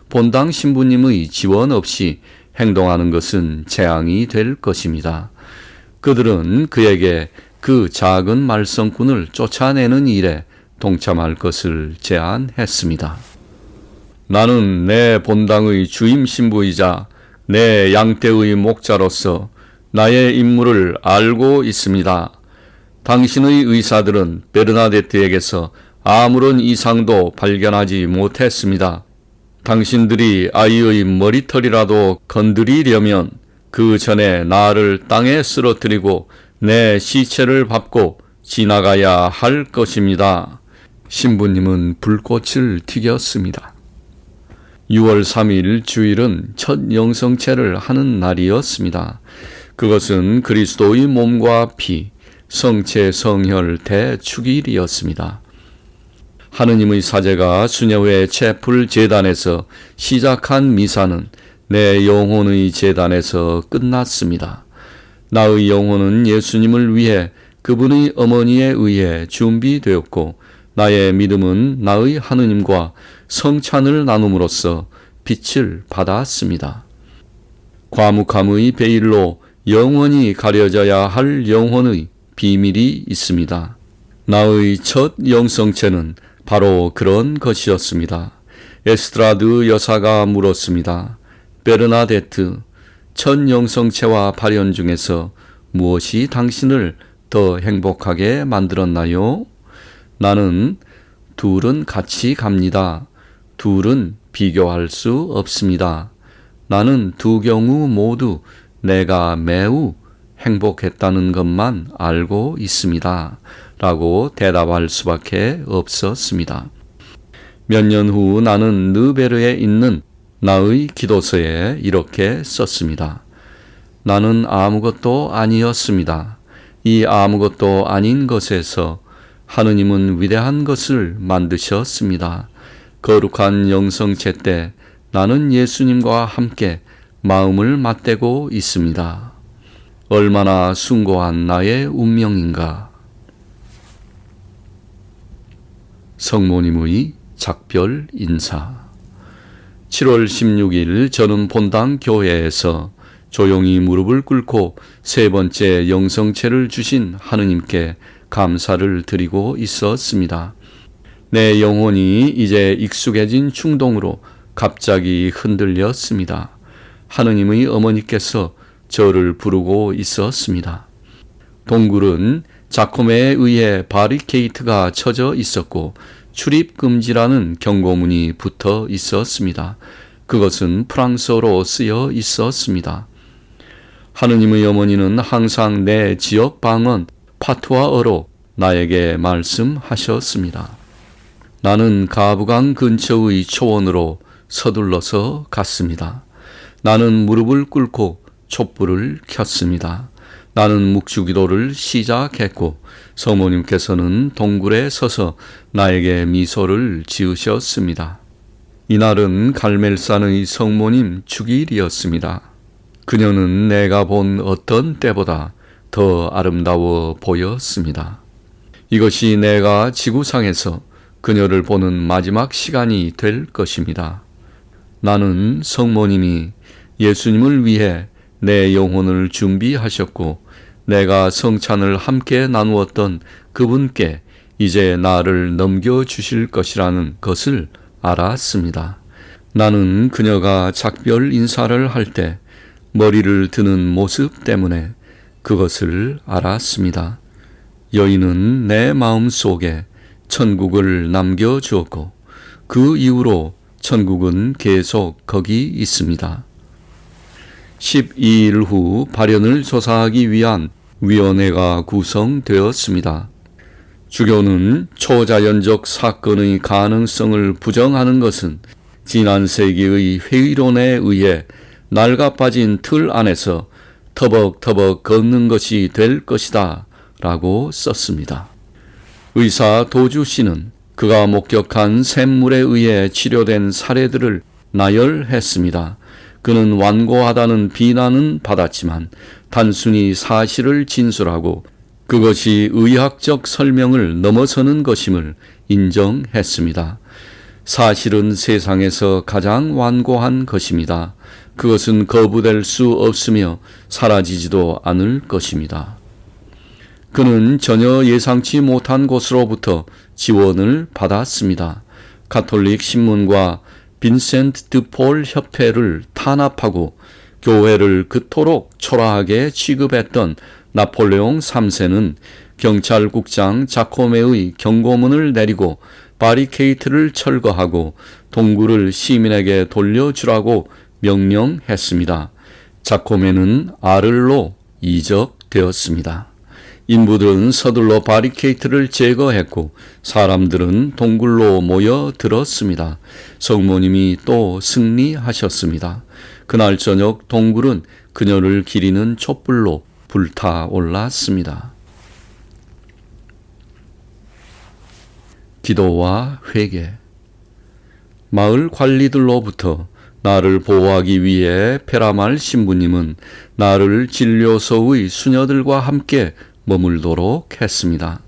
본당 신부님의 지원 없이 행동하는 것은 재앙이 될 것입니다. 그들은 그에게 그 작은 말썽꾼을 쫓아내는 일에 동참할 것을 제안했습니다. 나는 내 본당의 주임 신부이자 내 양떼의 목자로서 나의 임무를 알고 있습니다. 당신의 의사들은 베르나데트에게서 아무런 이상도 발견하지 못했습니다. 당신들이 아이의 머리털이라도 건드리려면 그 전에 나를 땅에 쓰러뜨리고 내 시체를 밟고 지나가야 할 것입니다. 신부님은 불꽃을 튀겼습니다. 6월 3일 주일은 첫 영성체를 하는 날이었습니다. 그것은 그리스도의 몸과 피, 성체 성혈 대축일이었습니다. 하느님의 사제가 수녀회 채플 제단에서 시작한 미사는 내 영혼의 제단에서 끝났습니다. 나의 영혼은 예수님을 위해 그분의 어머니에 의해 준비되었고 나의 믿음은 나의 하느님과 성찬을 나눔으로써 빛을 받았습니다. 과묵함의 베일로 영원히 가려져야 할 영혼의 비밀이 있습니다. 나의 첫 영성체는 바로 그런 것이었습니다. 에스트라드 여사가 물었습니다. 베르나데트, 첫 영성체와 발현 중에서 무엇이 당신을 더 행복하게 만들었나요? 나는 둘은 같이 갑니다. 둘은 비교할 수 없습니다. 나는 두 경우 모두 내가 매우 행복했다는 것만 알고 있습니다. 라고 대답할 수밖에 없었습니다. 몇 년 후 나는 느베르에 있는 나의 기도서에 이렇게 썼습니다. 나는 아무것도 아니었습니다. 이 아무것도 아닌 것에서 하느님은 위대한 것을 만드셨습니다. 거룩한 영성체 때 나는 예수님과 함께 마음을 맞대고 있습니다. 얼마나 숭고한 나의 운명인가. 성모님의 작별 인사. 7월 16일 저는 본당 교회에서 조용히 무릎을 꿇고 세 번째 영성체를 주신 하느님께 감사를 드리고 있었습니다. 내 영혼이 이제 익숙해진 충동으로 갑자기 흔들렸습니다. 하느님의 어머니께서 저를 부르고 있었습니다. 동굴은 자코메에 의해 바리케이트가 쳐져 있었고 출입 금지라는 경고문이 붙어 있었습니다. 그것은 프랑스어로 쓰여 있었습니다. 하느님의 어머니는 항상 내 지역 방언 파투아어로 나에게 말씀하셨습니다. 나는 가부강 근처의 초원으로 서둘러서 갔습니다. 나는 무릎을 꿇고 촛불을 켰습니다. 나는 묵주기도를 시작했고 성모님께서는 동굴에 서서 나에게 미소를 지으셨습니다. 이날은 갈멜산의 성모님 축일이었습니다. 그녀는 내가 본 어떤 때보다 더 아름다워 보였습니다. 이것이 내가 지구상에서 그녀를 보는 마지막 시간이 될 것입니다. 나는 성모님이 예수님을 위해 내 영혼을 준비하셨고 내가 성찬을 함께 나누었던 그분께 이제 나를 넘겨주실 것이라는 것을 알았습니다. 나는 그녀가 작별 인사를 할 때 머리를 드는 모습 때문에 그것을 알았습니다. 여인은 내 마음 속에 천국을 남겨주었고 그 이후로 천국은 계속 거기 있습니다. 12일 후 발현을 조사하기 위한 위원회가 구성되었습니다. 주교는 초자연적 사건의 가능성을 부정하는 것은 지난 세기의 회의론에 의해 낡아빠진 틀 안에서 터벅터벅 걷는 것이 될 것이다 라고 썼습니다. 의사 도주 씨는 그가 목격한 샘물에 의해 치료된 사례들을 나열했습니다. 그는 완고하다는 비난은 받았지만 단순히 사실을 진술하고 그것이 의학적 설명을 넘어서는 것임을 인정했습니다. 사실은 세상에서 가장 완고한 것입니다. 그것은 거부될 수 없으며 사라지지도 않을 것입니다. 그는 전혀 예상치 못한 곳으로부터 지원을 받았습니다. 가톨릭 신문과 빈센트 드 폴 협회를 탄압하고 교회를 그토록 초라하게 취급했던 나폴레옹 3세는 경찰국장 자코메의 경고문을 내리고 바리케이트를 철거하고 동굴을 시민에게 돌려주라고 명령했습니다. 자코메는 아를로 이적되었습니다. 인부들은 서둘러 바리케이트를 제거했고 사람들은 동굴로 모여들었습니다. 성모님이 또 승리하셨습니다. 그날 저녁 동굴은 그녀를 기리는 촛불로 불타올랐습니다. 기도와 회개. 마을 관리들로부터 나를 보호하기 위해 페라말 신부님은 나를 진료소의 수녀들과 함께 머물도록 했습니다.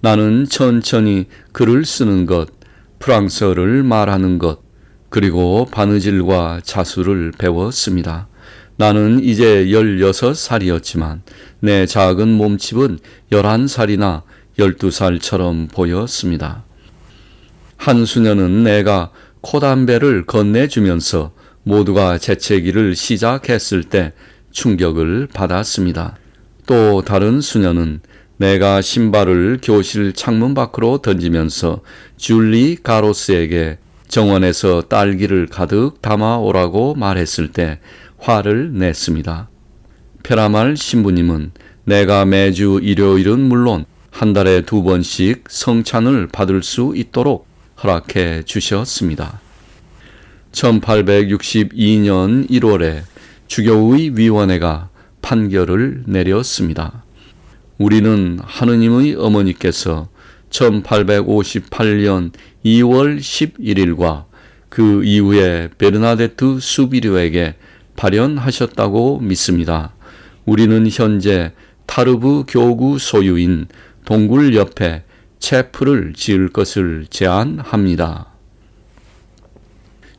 나는 천천히 글을 쓰는 것, 프랑스어를 말하는 것, 그리고 바느질과 자수를 배웠습니다. 나는 이제 16살이었지만 내 작은 몸집은 11살이나 12살처럼 보였습니다. 한 수녀는 내가 코담배를 건네주면서 모두가 재채기를 시작했을 때 충격을 받았습니다. 또 다른 수녀는 내가 신발을 교실 창문 밖으로 던지면서 줄리 가로스에게 정원에서 딸기를 가득 담아오라고 말했을 때 화를 냈습니다. 페라말 신부님은 내가 매주 일요일은 물론 한 달에 2번씩 성찬을 받을 수 있도록 허락해 주셨습니다. 1862년 1월에 주교의 위원회가 판결을 내렸습니다. 우리는 하느님의 어머니께서 1858년 2월 11일과 그 이후에 베르나데트 수비료에게 발현하셨다고 믿습니다. 우리는 현재 타르브 교구 소유인 동굴 옆에 채플을 지을 것을 제안합니다.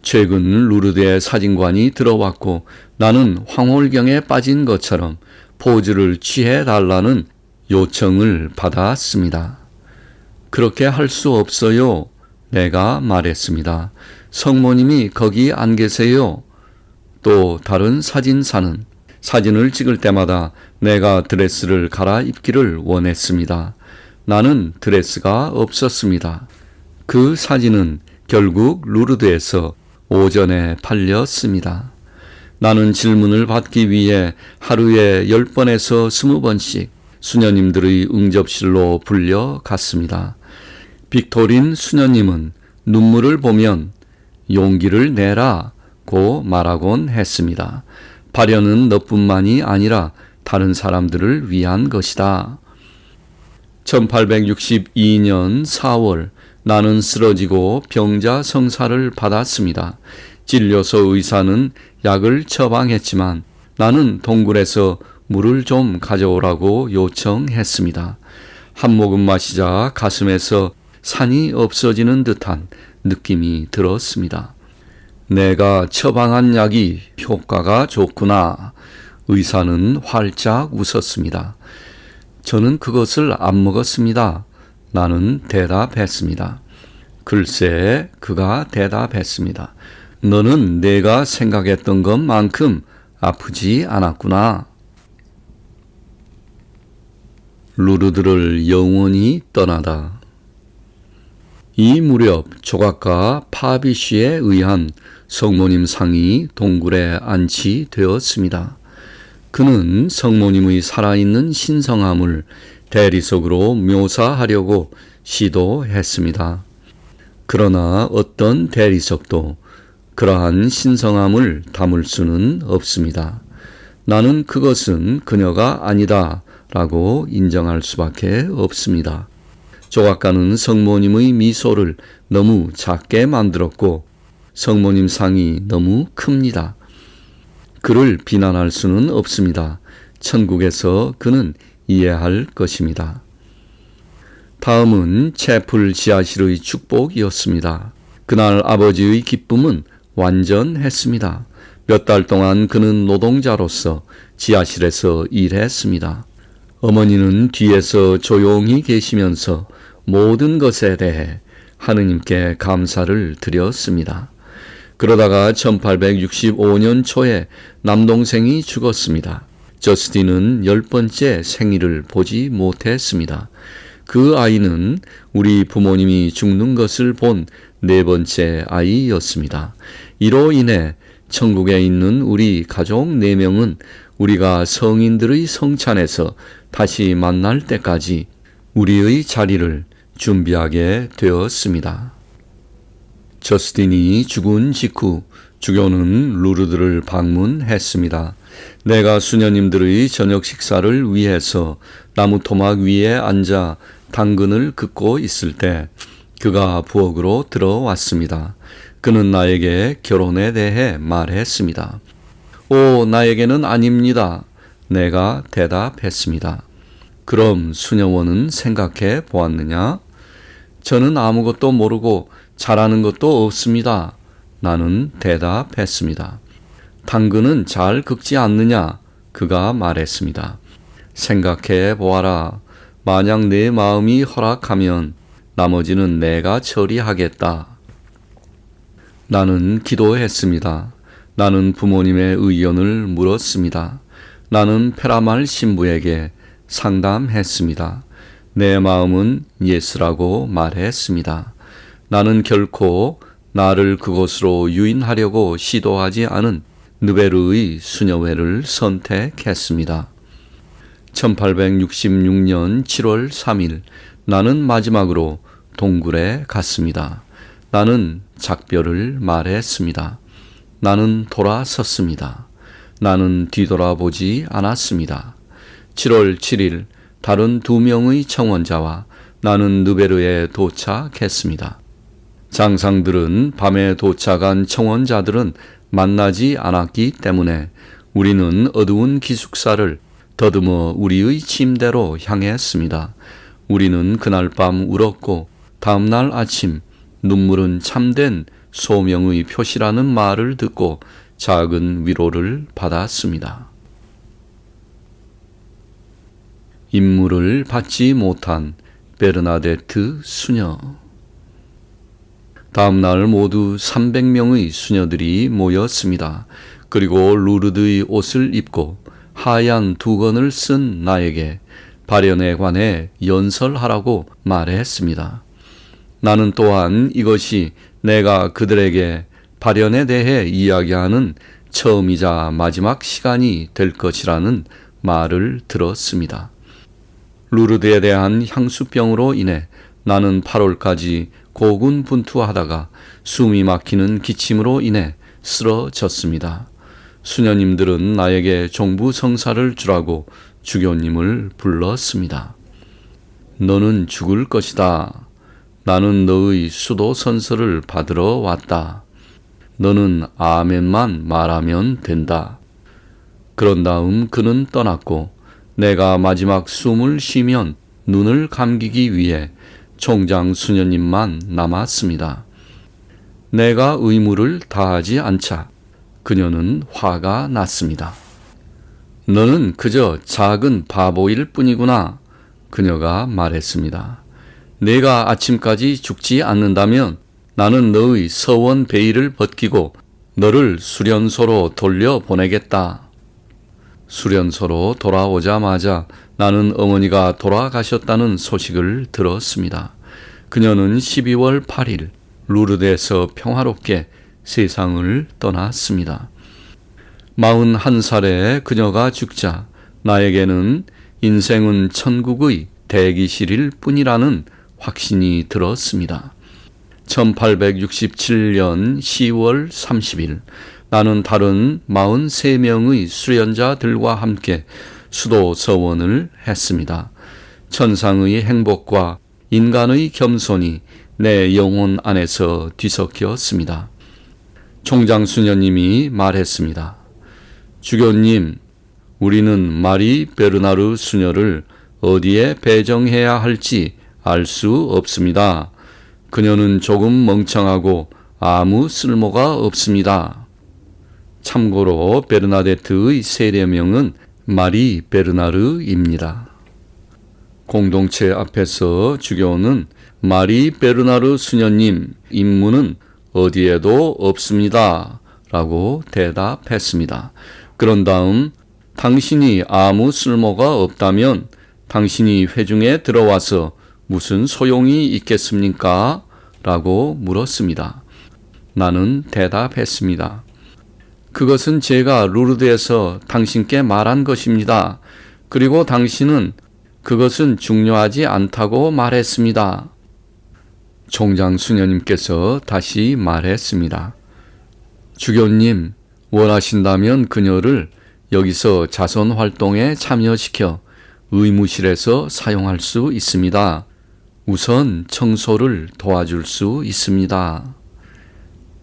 최근 루르드의 사진관이 들어왔고 나는 황홀경에 빠진 것처럼 포즈를 취해달라는 요청을 받았습니다. 그렇게 할 수 없어요. 내가 말했습니다. 성모님이 거기 안 계세요. 또 다른 사진사는 사진을 찍을 때마다 내가 드레스를 갈아입기를 원했습니다. 나는 드레스가 없었습니다. 그 사진은 결국 루르드에서 오전에 팔렸습니다. 나는 질문을 받기 위해 하루에 10번에서 20번씩 수녀님들의 응접실로 불려갔습니다. 빅토린 수녀님은 눈물을 보면 용기를 내라고 말하곤 했습니다. 발현은 너뿐만이 아니라 다른 사람들을 위한 것이다. 1862년 4월 나는 쓰러지고 병자 성사를 받았습니다. 진료소 의사는 약을 처방했지만 나는 동굴에서 물을 좀 가져오라고 요청했습니다. 한 모금 마시자 가슴에서 산이 없어지는 듯한 느낌이 들었습니다. 내가 처방한 약이 효과가 좋구나. 의사는 활짝 웃었습니다. 저는 그것을 안 먹었습니다. 나는 대답했습니다. 글쎄, 그가 대답했습니다. 너는 내가 생각했던 것만큼 아프지 않았구나. 루르드를 영원히 떠나다. 이 무렵 조각가 파비쉬에 의한 성모님 상이 동굴에 안치되었습니다. 그는 성모님의 살아있는 신성함을 대리석으로 묘사하려고 시도했습니다. 그러나 어떤 대리석도 그러한 신성함을 담을 수는 없습니다. 나는 그것은 그녀가 아니다 라고 인정할 수밖에 없습니다. 조각가는 성모님의 미소를 너무 작게 만들었고 성모님 상이 너무 큽니다. 그를 비난할 수는 없습니다. 천국에서 그는 이해할 것입니다. 다음은 채플 지하실의 축복이었습니다. 그날 아버지의 기쁨은 완전했습니다. 몇 달 동안 그는 노동자로서 지하실에서 일했습니다. 어머니는 뒤에서 조용히 계시면서 모든 것에 대해 하느님께 감사를 드렸습니다. 그러다가 1865년 초에 남동생이 죽었습니다. 저스틴은 10번째 생일을 보지 못했습니다. 그 아이는 우리 부모님이 죽는 것을 본 4번째 아이였습니다. 이로 인해 천국에 있는 우리 가족 4명은 우리가 성인들의 성찬에서 다시 만날 때까지 우리의 자리를 준비하게 되었습니다. 저스틴이 죽은 직후 주교는 루르드를 방문했습니다. 내가 수녀님들의 저녁 식사를 위해서 나무 토막 위에 앉아 당근을 긋고 있을 때 그가 부엌으로 들어왔습니다. 그는 나에게 결혼에 대해 말했습니다. 오, 나에게는 아닙니다. 내가 대답했습니다. 그럼 수녀원은 생각해 보았느냐? 저는 아무것도 모르고 잘하는 것도 없습니다. 나는 대답했습니다. 당근은 잘 긁지 않느냐? 그가 말했습니다. 생각해 보아라. 만약 내 마음이 허락하면 나머지는 내가 처리하겠다. 나는 기도했습니다. 나는 부모님의 의견을 물었습니다. 나는 페라말 신부에게 상담했습니다. 내 마음은 예스라고 말했습니다. 나는 결코 나를 그곳으로 유인하려고 시도하지 않은 느베르의 수녀회를 선택했습니다. 1866년 7월 3일 나는 마지막으로 동굴에 갔습니다. 나는 작별을 말했습니다. 나는 돌아섰습니다. 나는 뒤돌아보지 않았습니다. 7월 7일 다른 2명의 청원자와 나는 느베르에 도착했습니다. 장상들은 밤에 도착한 청원자들은 만나지 않았기 때문에 우리는 어두운 기숙사를 더듬어 우리의 침대로 향했습니다. 우리는 그날 밤 울었고 다음날 아침 눈물은 참된 소명의 표시라는 말을 듣고 작은 위로를 받았습니다. 임무를 받지 못한 베르나데트 수녀. 다음날 모두 300명의 수녀들이 모였습니다. 그리고 루르드의 옷을 입고 하얀 두건을 쓴 나에게 발연에 관해 연설하라고 말했습니다. 나는 또한 이것이 내가 그들에게 발연에 대해 이야기하는 처음이자 마지막 시간이 될 것이라는 말을 들었습니다. 루르드에 대한 향수병으로 인해 나는 8월까지 고군분투하다가 숨이 막히는 기침으로 인해 쓰러졌습니다. 수녀님들은 나에게 종부성사를 주라고 주교님을 불렀습니다. 너는 죽을 것이다. 나는 너의 수도선서를 받으러 왔다. 너는 아멘만 말하면 된다. 그런 다음 그는 떠났고 내가 마지막 숨을 쉬면 눈을 감기기 위해 총장 수녀님만 남았습니다. 내가 의무를 다하지 않자 그녀는 화가 났습니다. 너는 그저 작은 바보일 뿐이구나. 그녀가 말했습니다. 내가 아침까지 죽지 않는다면 나는 너의 서원 베일을 벗기고 너를 수련소로 돌려보내겠다. 수련소로 돌아오자마자 나는 어머니가 돌아가셨다는 소식을 들었습니다. 그녀는 12월 8일 루르드에서 평화롭게 세상을 떠났습니다. 41살에 그녀가 죽자 나에게는 인생은 천국의 대기실일 뿐이라는 확신이 들었습니다. 1867년 10월 30일 나는 다른 43명의 수련자들과 함께 수도 서원을 했습니다. 천상의 행복과 인간의 겸손이 내 영혼 안에서 뒤섞였습니다. 총장 수녀님이 말했습니다. 주교님, 우리는 마리 베르나르 수녀를 어디에 배정해야 할지 알 수 없습니다. 그녀는 조금 멍청하고 아무 쓸모가 없습니다. 참고로 베르나데트의 세례명은 마리 베르나르입니다. 공동체 앞에서 주교는 마리 베르나르 수녀님 임무는 어디에도 없습니다. 라고 대답했습니다. 그런 다음 당신이 아무 쓸모가 없다면 당신이 회중에 들어와서 무슨 소용이 있겠습니까? 라고 물었습니다. 나는 대답했습니다. 그것은 제가 루르드에서 당신께 말한 것입니다. 그리고 당신은 그것은 중요하지 않다고 말했습니다. 총장 수녀님께서 다시 말했습니다. 주교님, 원하신다면 그녀를 여기서 자선 활동에 참여시켜 의무실에서 사용할 수 있습니다. 우선 청소를 도와줄 수 있습니다.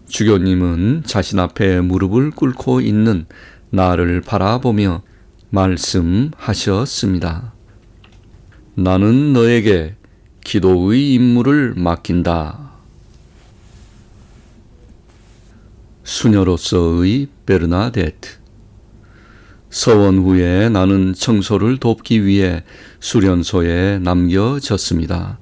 주교님은 자신 앞에 무릎을 꿇고 있는 나를 바라보며 말씀하셨습니다. 나는 너에게 기도의 임무를 맡긴다. 수녀로서의 베르나데트. 서원 후에 나는 청소를 돕기 위해 수련소에 남겨졌습니다.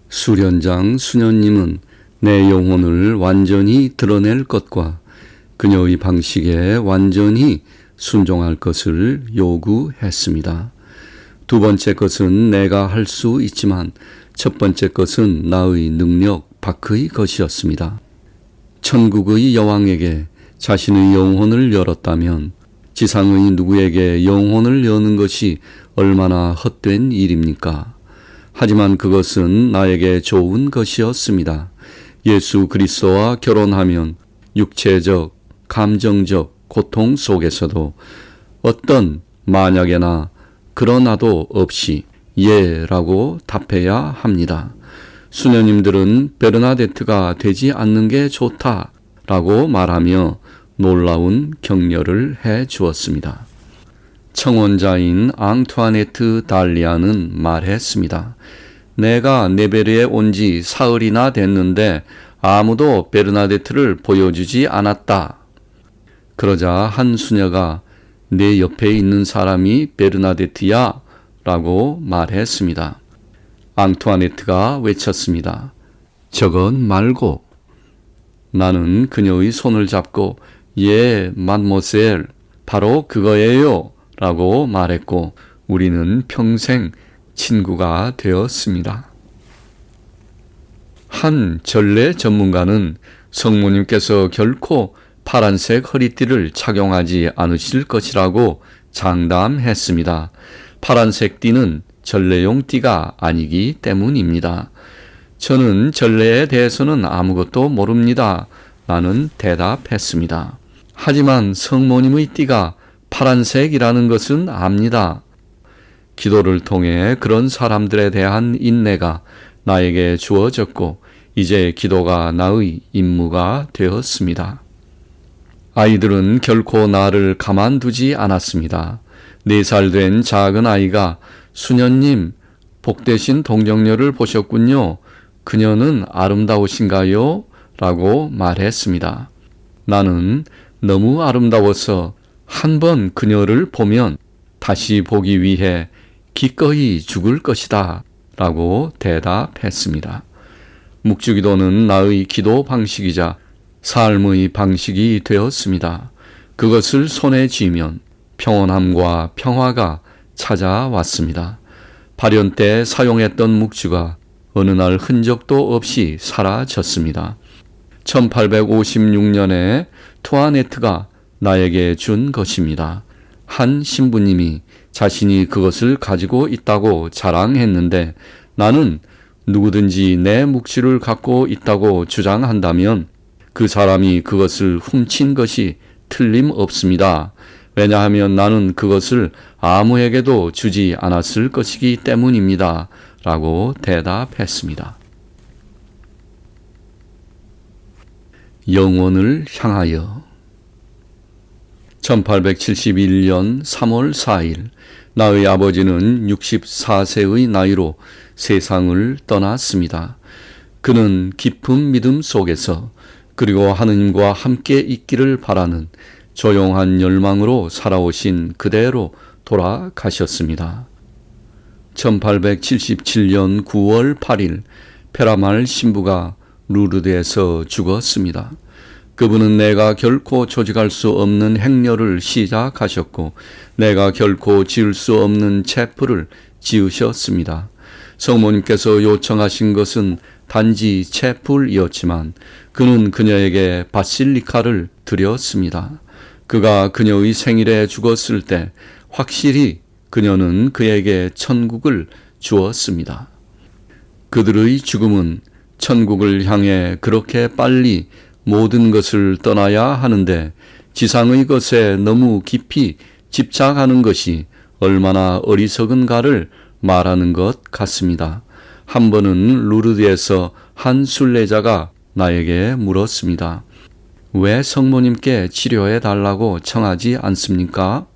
수련장 수녀님은 내 영혼을 완전히 드러낼 것과 그녀의 방식에 완전히 순종할 것을 요구했습니다. 두 번째 것은 내가 할 수 있지만 첫 번째 것은 나의 능력 밖의 것이었습니다. 천국의 여왕에게 자신의 영혼을 열었다면 지상의 누구에게 영혼을 여는 것이 얼마나 헛된 일입니까? 하지만 그것은 나에게 좋은 것이었습니다. 예수 그리스도와 결혼하면 육체적, 감정적 고통 속에서도 어떤 만약에나 그러나도 없이 예라고 답해야 합니다. 수녀님들은 베르나데트가 되지 않는 게 좋다라고 말하며 놀라운 격려를 해 주었습니다. 청원자인 앙투아네트 달리아는 말했습니다. 내가 네베르에 온 지 사흘이나 됐는데 아무도 베르나데트를 보여주지 않았다. 그러자 한 수녀가 내 옆에 있는 사람이 베르나데트야 라고 말했습니다. 앙투아네트가 외쳤습니다. 저건 말고. 나는 그녀의 손을 잡고 예, 마드모셀, 바로 그거예요 라고 말했고 우리는 평생 친구가 되었습니다. 한 전례 전문가는 성모님께서 결코 파란색 허리띠를 착용하지 않으실 것이라고 장담했습니다. 파란색 띠는 전례용 띠가 아니기 때문입니다. 저는 전례에 대해서는 아무것도 모릅니다. 나는 대답했습니다. 하지만 성모님의 띠가 파란색이라는 것은 압니다. 기도를 통해 그런 사람들에 대한 인내가 나에게 주어졌고 이제 기도가 나의 임무가 되었습니다. 아이들은 결코 나를 가만두지 않았습니다. 4살 된 작은 아이가 수녀님, 복되신 동정녀를 보셨군요. 그녀는 아름다우신가요? 라고 말했습니다. 나는 너무 아름다워서 한 번 그녀를 보면 다시 보기 위해 기꺼이 죽을 것이다 라고 대답했습니다. 묵주기도는 나의 기도 방식이자 삶의 방식이 되었습니다. 그것을 손에 쥐면 평온함과 평화가 찾아왔습니다. 발현 때 사용했던 묵주가 어느 날 흔적도 없이 사라졌습니다. 1856년에 투아네트가 나에게 준 것입니다. 한 신부님이 자신이 그것을 가지고 있다고 자랑했는데 나는 누구든지 내 묵주를 갖고 있다고 주장한다면 그 사람이 그것을 훔친 것이 틀림없습니다. 왜냐하면 나는 그것을 아무에게도 주지 않았을 것이기 때문입니다. 라고 대답했습니다. 영혼을 향하여 1871년 3월 4일 나의 아버지는 64세의 나이로 세상을 떠났습니다. 그는 깊은 믿음 속에서 그리고 하느님과 함께 있기를 바라는 조용한 열망으로 살아오신 그대로 돌아가셨습니다. 1877년 9월 8일 페라말 신부가 루르드에서 죽었습니다. 그분은 내가 결코 조직할 수 없는 행렬을 시작하셨고 내가 결코 지을 수 없는 채플을 지으셨습니다. 성모님께서 요청하신 것은 단지 채플이었지만 그는 그녀에게 바실리카를 드렸습니다. 그가 그녀의 생일에 죽었을 때 확실히 그녀는 그에게 천국을 주었습니다. 그들의 죽음은 천국을 향해 그렇게 빨리 모든 것을 떠나야 하는데 지상의 것에 너무 깊이 집착하는 것이 얼마나 어리석은가를 말하는 것 같습니다. 한 번은 루르드에서 한 순례자가 나에게 물었습니다. 왜 성모님께 치료해 달라고 청하지 않습니까?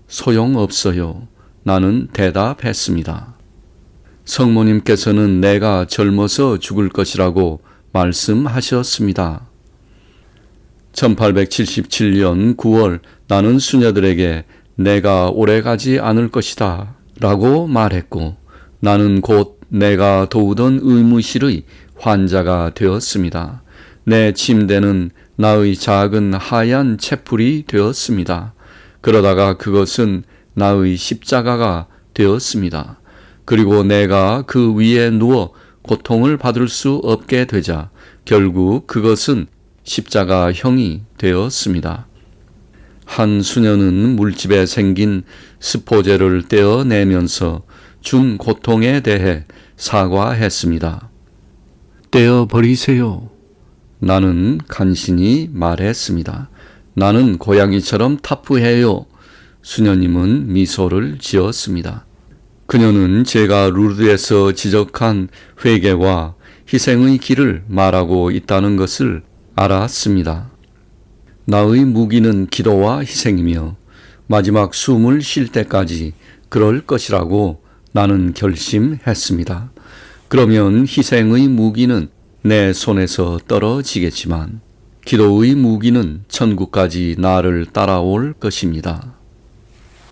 소용없어요. 나는 대답했습니다. 성모님께서는 내가 젊어서 죽을 것이라고 말씀하셨습니다. 1877년 9월 나는 수녀들에게 내가 오래 가지 않을 것이다 라고 말했고 나는 곧 내가 도우던 의무실의 환자가 되었습니다. 내 침대는 나의 작은 하얀 채플이 되었습니다. 그러다가 그것은 나의 십자가가 되었습니다. 그리고 내가 그 위에 누워 고통을 받을 수 없게 되자 결국 그것은 십자가형이 되었습니다. 한 수녀는 물집에 생긴 스포제를 떼어내면서 준 고통에 대해 사과했습니다. 떼어버리세요. 나는 간신히 말했습니다. 나는 고양이처럼 타프해요. 수녀님은 미소를 지었습니다. 그녀는 제가 루르드에서 지적한 회개와 희생의 길을 말하고 있다는 것을 알았습니다. 나의 무기는 기도와 희생이며 마지막 숨을 쉴 때까지 그럴 것이라고 나는 결심했습니다. 그러면 희생의 무기는 내 손에서 떨어지겠지만 기도의 무기는 천국까지 나를 따라올 것입니다.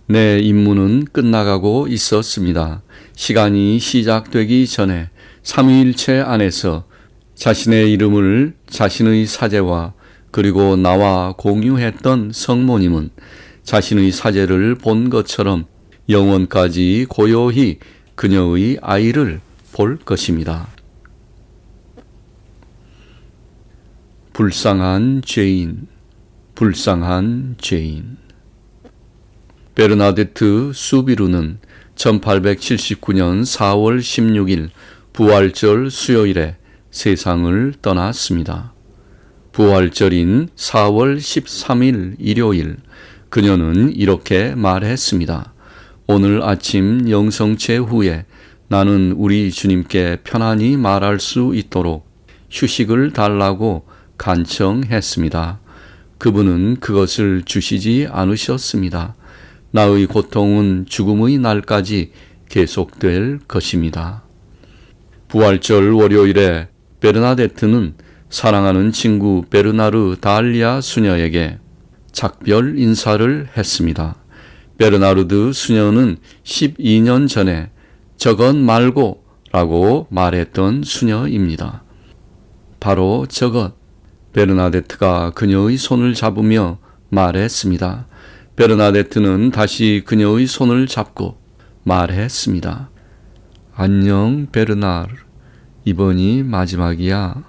내 임무는 끝나가고 있었습니다. 시간이 시작되기 전에 삼위일체 안에서 자신의 이름을 자신의 사제와 그리고 나와 공유했던 성모님은 자신의 사제를 본 것처럼 영원까지 고요히 그녀의 아이를 볼 것입니다. 불쌍한 죄인, 불쌍한 죄인. 베르나데트 수비루는 1879년 4월 16일 부활절 수요일에 세상을 떠났습니다. 부활절인 4월 13일 일요일 그녀는 이렇게 말했습니다. 오늘 아침 영성체 후에 나는 우리 주님께 편안히 말할 수 있도록 휴식을 달라고 간청했습니다. 그분은 그것을 주시지 않으셨습니다. 나의 고통은 죽음의 날까지 계속될 것입니다. 부활절 월요일에 베르나데트는 사랑하는 친구 베르나르 달리아 수녀에게 작별 인사를 했습니다. 베르나르드 수녀는 12년 전에 저것 말고 라고 말했던 수녀입니다. 바로 저것. 베르나데트가 그녀의 손을 잡으며 말했습니다. 베르나데트는 다시 그녀의 손을 잡고 말했습니다. 안녕 베르나르. 이번이 마지막이야.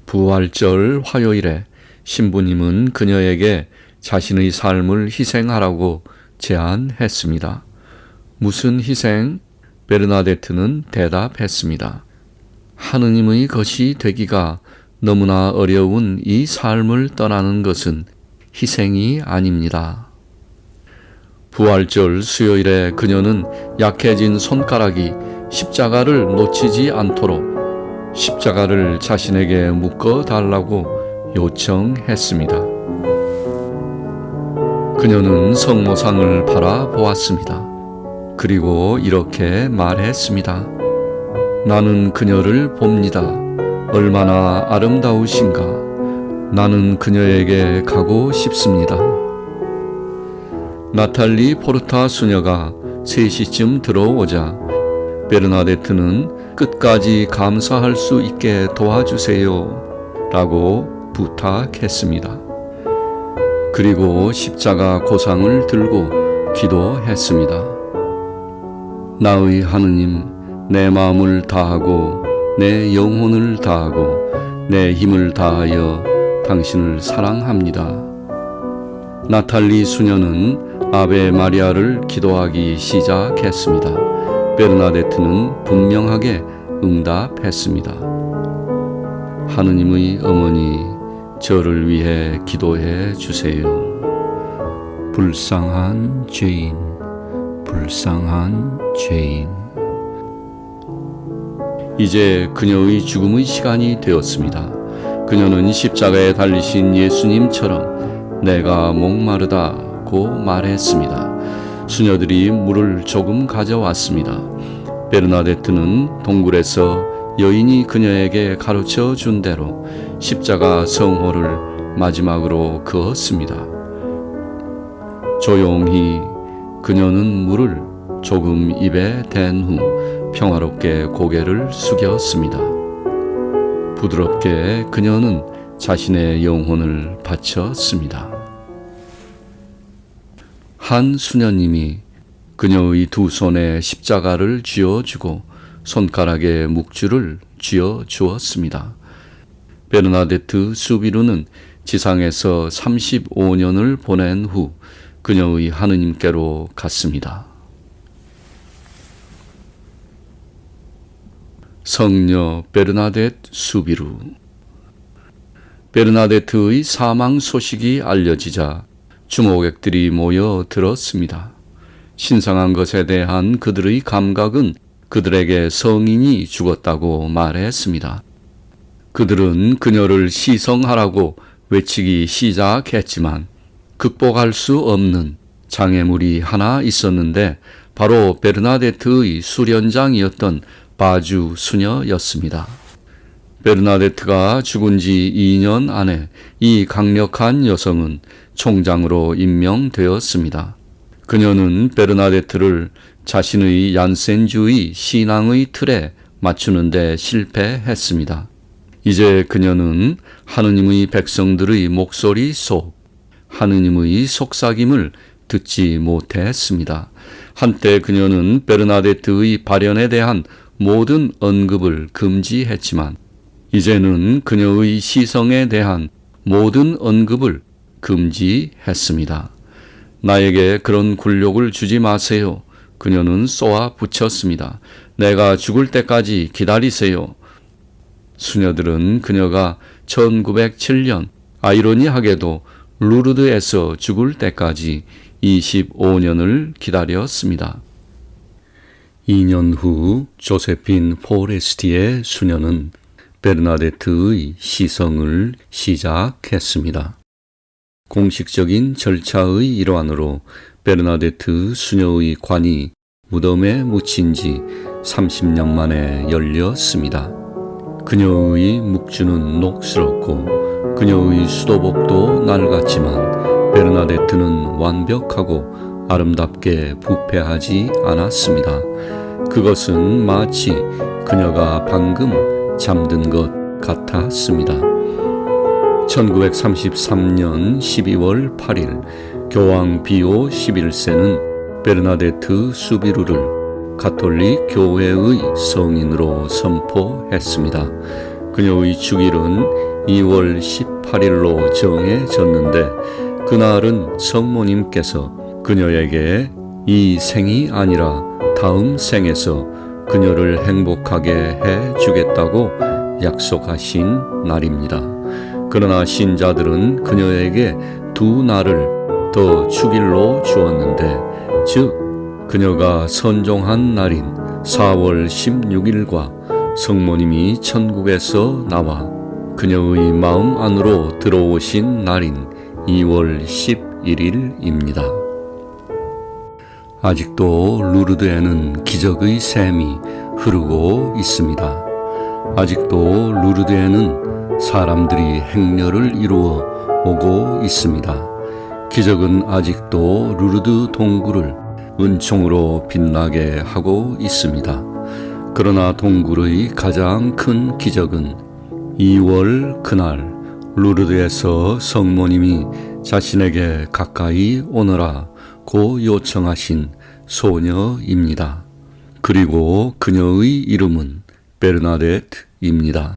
부활절 화요일에 신부님은 그녀에게 자신의 삶을 희생하라고 제안했습니다. 무슨 희생? 베르나데트는 대답했습니다. 하느님의 것이 되기가 너무나 어려운 이 삶을 떠나는 것은 희생이 아닙니다. 부활절 수요일에 그녀는 약해진 손가락이 십자가를 놓치지 않도록 십자가를 자신에게 묶어 달라고 요청했습니다. 그녀는 성모상을 바라보았습니다. 그리고 이렇게 말했습니다. 나는 그녀를 봅니다. 얼마나 아름다우신가. 나는 그녀에게 가고 싶습니다. 나탈리 포르타 수녀가 3시쯤 들어오자 베르나데트는 끝까지 감사할 수 있게 도와주세요 라고 부탁했습니다. 그리고 십자가 고상을 들고 기도했습니다. 나의 하느님, 내 마음을 다하고 내 영혼을 다하고 내 힘을 다하여 당신을 사랑합니다. 나탈리 수녀는 아베 마리아를 기도하기 시작했습니다. 베르나데트는 분명하게 응답했습니다. 하느님의 어머니, 저를 위해 기도해 주세요. 불쌍한 죄인, 불쌍한 죄인. 이제 그녀의 죽음의 시간이 되었습니다. 그녀는 십자가에 달리신 예수님처럼 내가 목마르다고 말했습니다. 수녀들이 물을 조금 가져왔습니다. 베르나데트는 동굴에서 여인이 그녀에게 가르쳐 준 대로 십자가 성호를 마지막으로 그었습니다. 조용히 그녀는 물을 조금 입에 댄 후 평화롭게 고개를 숙였습니다. 부드럽게 그녀는 자신의 영혼을 바쳤습니다. 한 수녀님이 그녀의 두 손에 십자가를 쥐어주고 손가락에 묵주를 쥐어주었습니다. 베르나데트 수비루는 지상에서 35년을 보낸 후 그녀의 하느님께로 갔습니다. 성녀 베르나데트 수비루. 베르나데트의 사망 소식이 알려지자 주목객들이 모여 들었습니다. 신성한 것에 대한 그들의 감각은 그들에게 성인이 죽었다고 말했습니다. 그들은 그녀를 시성하라고 외치기 시작했지만 극복할 수 없는 장애물이 하나 있었는데 바로 베르나데트의 수련장이었던 바주 수녀였습니다. 베르나데트가 죽은 지 2년 안에 이 강력한 여성은 총장으로 임명되었습니다. 그녀는 베르나데트를 자신의 얀센주의 신앙의 틀에 맞추는 데 실패했습니다. 이제 그녀는 하느님의 백성들의 목소리 속 하느님의 속삭임을 듣지 못했습니다. 한때 그녀는 베르나데트의 발현에 대한 모든 언급을 금지했지만 이제는 그녀의 시성에 대한 모든 언급을 금지했습니다. 나에게 그런 굴욕을 주지 마세요. 그녀는 쏘아 붙였습니다. 내가 죽을 때까지 기다리세요. 수녀들은 그녀가 1907년 아이러니하게도 루르드에서 죽을 때까지 25년을 기다렸습니다. 2년 후 조세핀 포레스티의 수녀는 베르나데트의 시성을 시작했습니다. 공식적인 절차의 일환으로 베르나데트 수녀의 관이 무덤에 묻힌 지 30년 만에 열렸습니다. 그녀의 묵주는 녹슬었고 그녀의 수도복도 낡았지만 베르나데트는 완벽하고 아름답게 부패하지 않았습니다. 그것은 마치 그녀가 방금 잠든 것 같았습니다. 1933년 12월 8일 교황 비오 11세는 베르나데트 수비루를 가톨릭 교회의 성인으로 선포했습니다. 그녀의 죽일은 2월 18일로 정해졌는데 그날은 성모님께서 그녀에게 이 생이 아니라 다음 생에서 그녀를 행복하게 해주겠다고 약속하신 날입니다. 그러나 신자들은 그녀에게 2날을 더 축일로 주었는데, 즉 그녀가 선종한 날인 4월 16일과 성모님이 천국에서 나와 그녀의 마음 안으로 들어오신 날인 2월 11일입니다. 아직도 루르드에는 기적의 샘이 흐르고 있습니다. 아직도 루르드에는 사람들이 행렬을 이루어 오고 있습니다. 기적은 아직도 루르드 동굴을 은총으로 빛나게 하고 있습니다. 그러나 동굴의 가장 큰 기적은 2월 그날 루르드에서 성모님이 자신에게 가까이 오너라 고 요청하신 소녀입니다. 그리고 그녀의 이름은 베르나데트입니다.